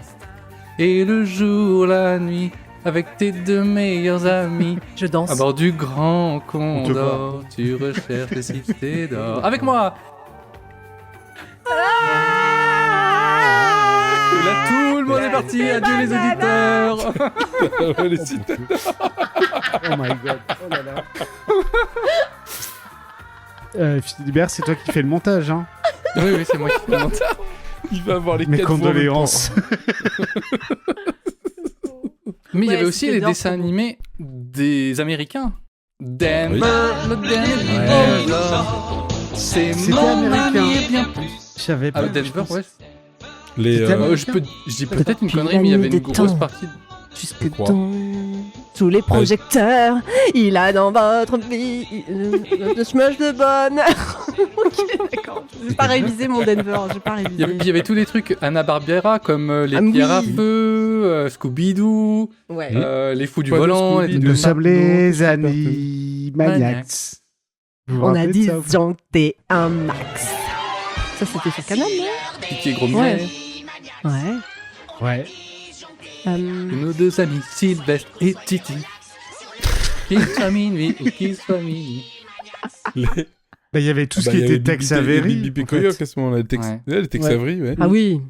Et le jour, la nuit, avec tes 2 meilleurs amis, Je danse. à bord du grand te condor, tu recherches les cités d'or. Avec moi! Et là, tout le monde est parti. Adieu les auditeurs. Ouais, les cités. Oh my god. Oh là là. Philibert, c'est toi qui fais le montage, hein. Oui, c'est moi qui fais le montage. Il va avoir les Mes 4 voix en même temps. condoléances. Mais il y Ouais, avait aussi c'était les bien, dessins c'est beau. animés des Américains. Denver, Oui. le dernier oui. dinosaure. C'est C'était mon américain. ami et bien plus. Je savais pas. Ah, Denver, ouais. Les, C'était Je dis peut-être une connerie, mais il y avait une grosse partie. Jusque crois. dans... Sous les projecteurs, il a dans votre vie le smash de bonheur. Ok, d'accord. J'ai pas révisé mon Denver, j'ai pas révisé. Il y avait tous les trucs Hanna-Barbera, comme les Ah oui. pierres à feu, Scooby-Doo, Ouais. les fous du Pas de volant. Scooby, les trucs Nous comme ça. sommes les Animaniacs. Vous vous On a rappelez de 10 ça, vous ans, t'es un max. Ça, c'était sur Canal, non? Qui est gros Ouais. minet. Ouais. Ouais. Nos 2 amis, Sylvestre et Titi. Qu'il soit minuit ou qu'il soit minuit. les... Bah, il y avait tout ce Bah, qui il y avait était Tex Bibi- Avery. Bibi en fait. Coyote à ce moment-là. Les Tex Ouais. Avery, ouais. Ah oui.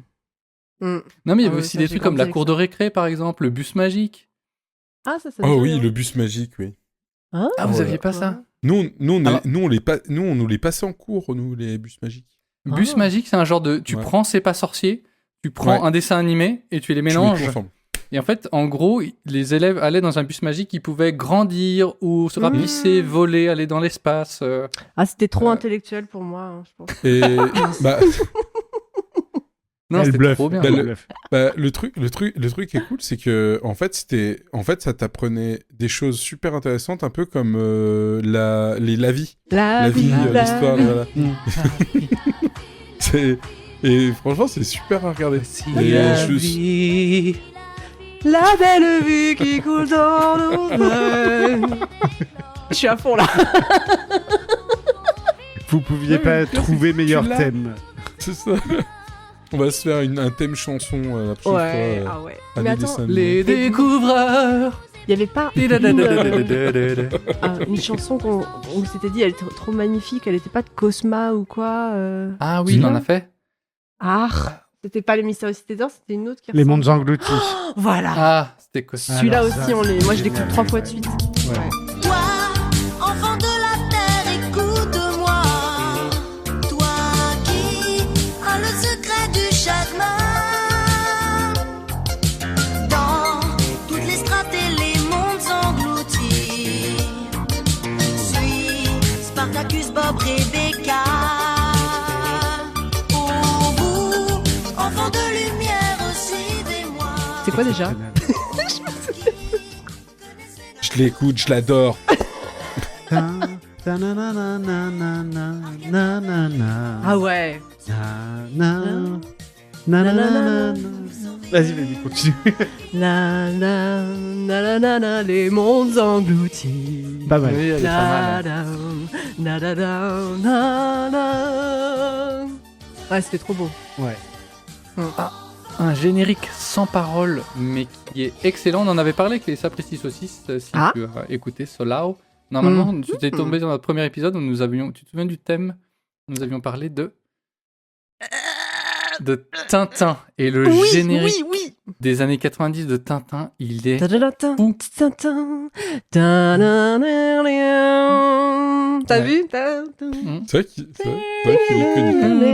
Non, mais il y avait Ah ouais, aussi ça, des j'ai trucs comme grandi la avec cour ça. de récré, par exemple, le bus magique. Ah, ça Oh me dit oui, rien. le bus magique, oui. Ah, Ah, vous ouais. aviez pas ça? Nous, Alors- on nous les passait en cours, nous, les bus magiques. Bus Ah. magique, c'est un genre de. Tu Ouais. prends C'est pas sorcier, tu prends Ouais. un dessin animé et tu les Tu mets mélanges. tout ensemble. Et en fait, en gros, les élèves allaient dans un bus magique, ils pouvaient grandir ou se rapisser, voler, aller dans l'espace. Ah, c'était trop intellectuel pour moi, hein, je pense. Et bah, Non, Elle c'était bluffe. trop bien. Bah, Elle bluffe. le truc qui est cool, c'est que en fait, ça t'apprenait des choses super intéressantes, un peu comme la vie, La vie, la l'histoire, vie. voilà. Et franchement, c'est super à regarder. Et La je- vie. La belle vie qui coule dans nos veines. Je suis à fond là. Vous pouviez Ouais, pas mais trouver meilleur l'as. thème. C'est ça. On va se faire un thème chanson la prochaine Ouais, fois. ah ouais. à Mais des attends, dessins Les animés. découvreurs. il y avait pas une chanson qu'on s'était dit, elle était trop magnifique, elle était pas de Cosma ou quoi Ah oui, il en a fait. Ah, C'était pas les Mystérieux Cités d'Or, c'était une autre qui Les ressemble. mondes engloutis. Voilà. Ah, c'était quoi Celui-là alors aussi, ça, moi je l'écoute 3 fois de suite. Ouais. Ouais. Toi, enfant de la terre, écoute-moi. Toi qui as le secret du chagrin. Dans toutes les strates et les mondes engloutis. Suis Spartacus, Bob, Rebecca. Au bout, enfant de lumière, suivez-moi. C'est quoi déjà? Je l'écoute, je l'adore. Ah ouais. Vas-y, continue. La la la la la, les mondes engloutis. Pas mal. Oui, elle est pas mal. La, la, la, la, la. Ouais, c'était trop beau. Ouais. Un générique sans parole, mais qui est excellent. On en avait parlé avec les Sapristi Saucisses, si Ah. tu as écouté Solao. Normalement, tu t'es tombé dans notre premier épisode où nous avions... Tu te souviens du thème? Nous avions parlé de Tintin. Et le générique oui. des années 90 de Tintin, il est... Ta-da-da-ta, Fou. ta-ta-ta, ta-da-da-da-da. T'as Ouais. vu? C'est vrai qu'il est connu.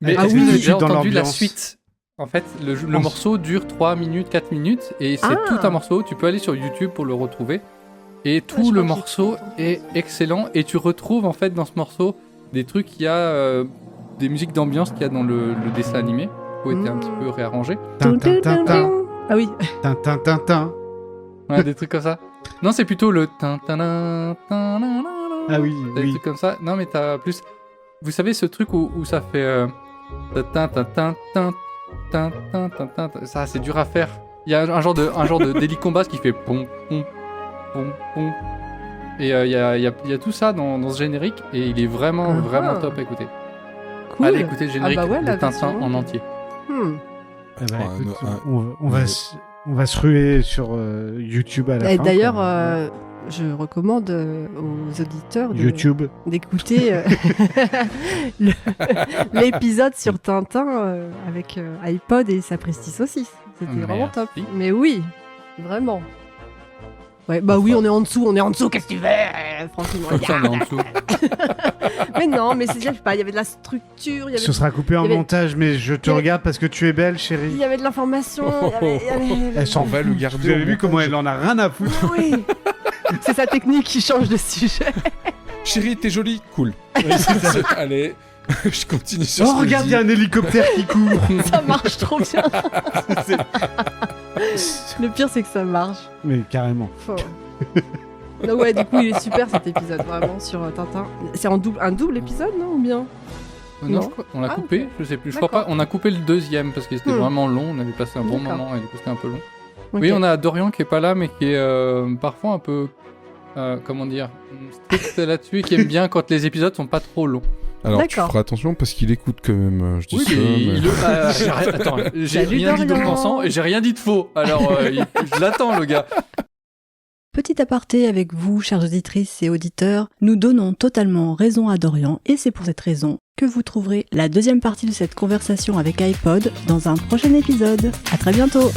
Mais Ah est-ce que oui, vous avez je déjà suis dans entendu la l'ambiance. suite? En fait, le morceau dure 3 minutes, 4 minutes, et c'est Ah. tout un morceau. Tu peux aller sur YouTube pour le retrouver. Et tout je le crois que morceau j'ai est excellent. Et tu retrouves en fait dans ce morceau des trucs qu'il y a, des musiques d'ambiance qu'il y a dans le dessin animé, qui ont été un petit peu réarrangées. Ah oui. Tintin. Ouais, des trucs comme ça. Non, c'est plutôt le tin-tin-tin, tin-nan-nan-nan. Ah oui, Des oui. trucs comme ça. Non, mais t'as plus. Vous savez ce truc où ça fait. Ça, c'est dur à faire. Il y a un genre de d'hélicombass qui fait pom pom pom pom. Et il y a tout ça dans ce générique et il est vraiment Ah. top à écouter. Cool. Allez écouter le générique bah ouais, la de Tintin version en entier. Eh ben, Ouais, écoute, non, on va se ruer sur YouTube à la Et fin. d'ailleurs, quoi. je recommande aux auditeurs YouTube. d'écouter l'épisode sur Tintin avec iPod et Sapristi Saucisse. C'était vraiment top. Merci. Mais oui, vraiment. Ouais, bah oui, on est en dessous, qu'est-ce que tu veux Franchement, Comme ça, on est en dessous. mais non, mais c'est déjà, je sais pas, il y avait de la structure, il y Ce avait, sera coupé en il y avait- montage, mais je te il y avait- regarde parce que tu es belle, il chérie. y avait de l'information, il y avait- Elle s'en On va le garder. Vous avez au vu comment montage. elle en a rien à foutre. Oui, c'est sa technique qui change de sujet. Chérie, t'es jolie. Cool. Allez, je continue sur Oh, ce que je regarde, il dis. y a un hélicoptère qui court. Ça marche trop bien. Le pire, c'est que ça marche. Mais carrément. Faut- Non, ouais, du coup, il est super cet épisode, vraiment, sur Tintin. C'est un double épisode, non ou bien Non, Non. je crois- on l'a Ah, coupé, ok. je sais plus. Je crois D'accord. pas. On a coupé le deuxième parce que c'était vraiment long. On avait passé un bon D'accord. moment et du coup c'était un peu long. Ok. Oui, on a Dorian qui est pas là, mais qui est parfois un peu, comment dire, strict là-dessus et qui aime bien quand les épisodes sont pas trop longs. Alors, tu D'accord. feras attention parce qu'il écoute quand même. Je dis ça. mais- Attends, j'ai Salut, rien dit Dorian. d'offensant et j'ai rien dit de faux. Alors, je l'attends, le gars. Petit aparté avec vous, chères auditrices et auditeurs, nous donnons totalement raison à Dorian et c'est pour cette raison que vous trouverez la deuxième partie de cette conversation avec iPod dans un prochain épisode. À très bientôt!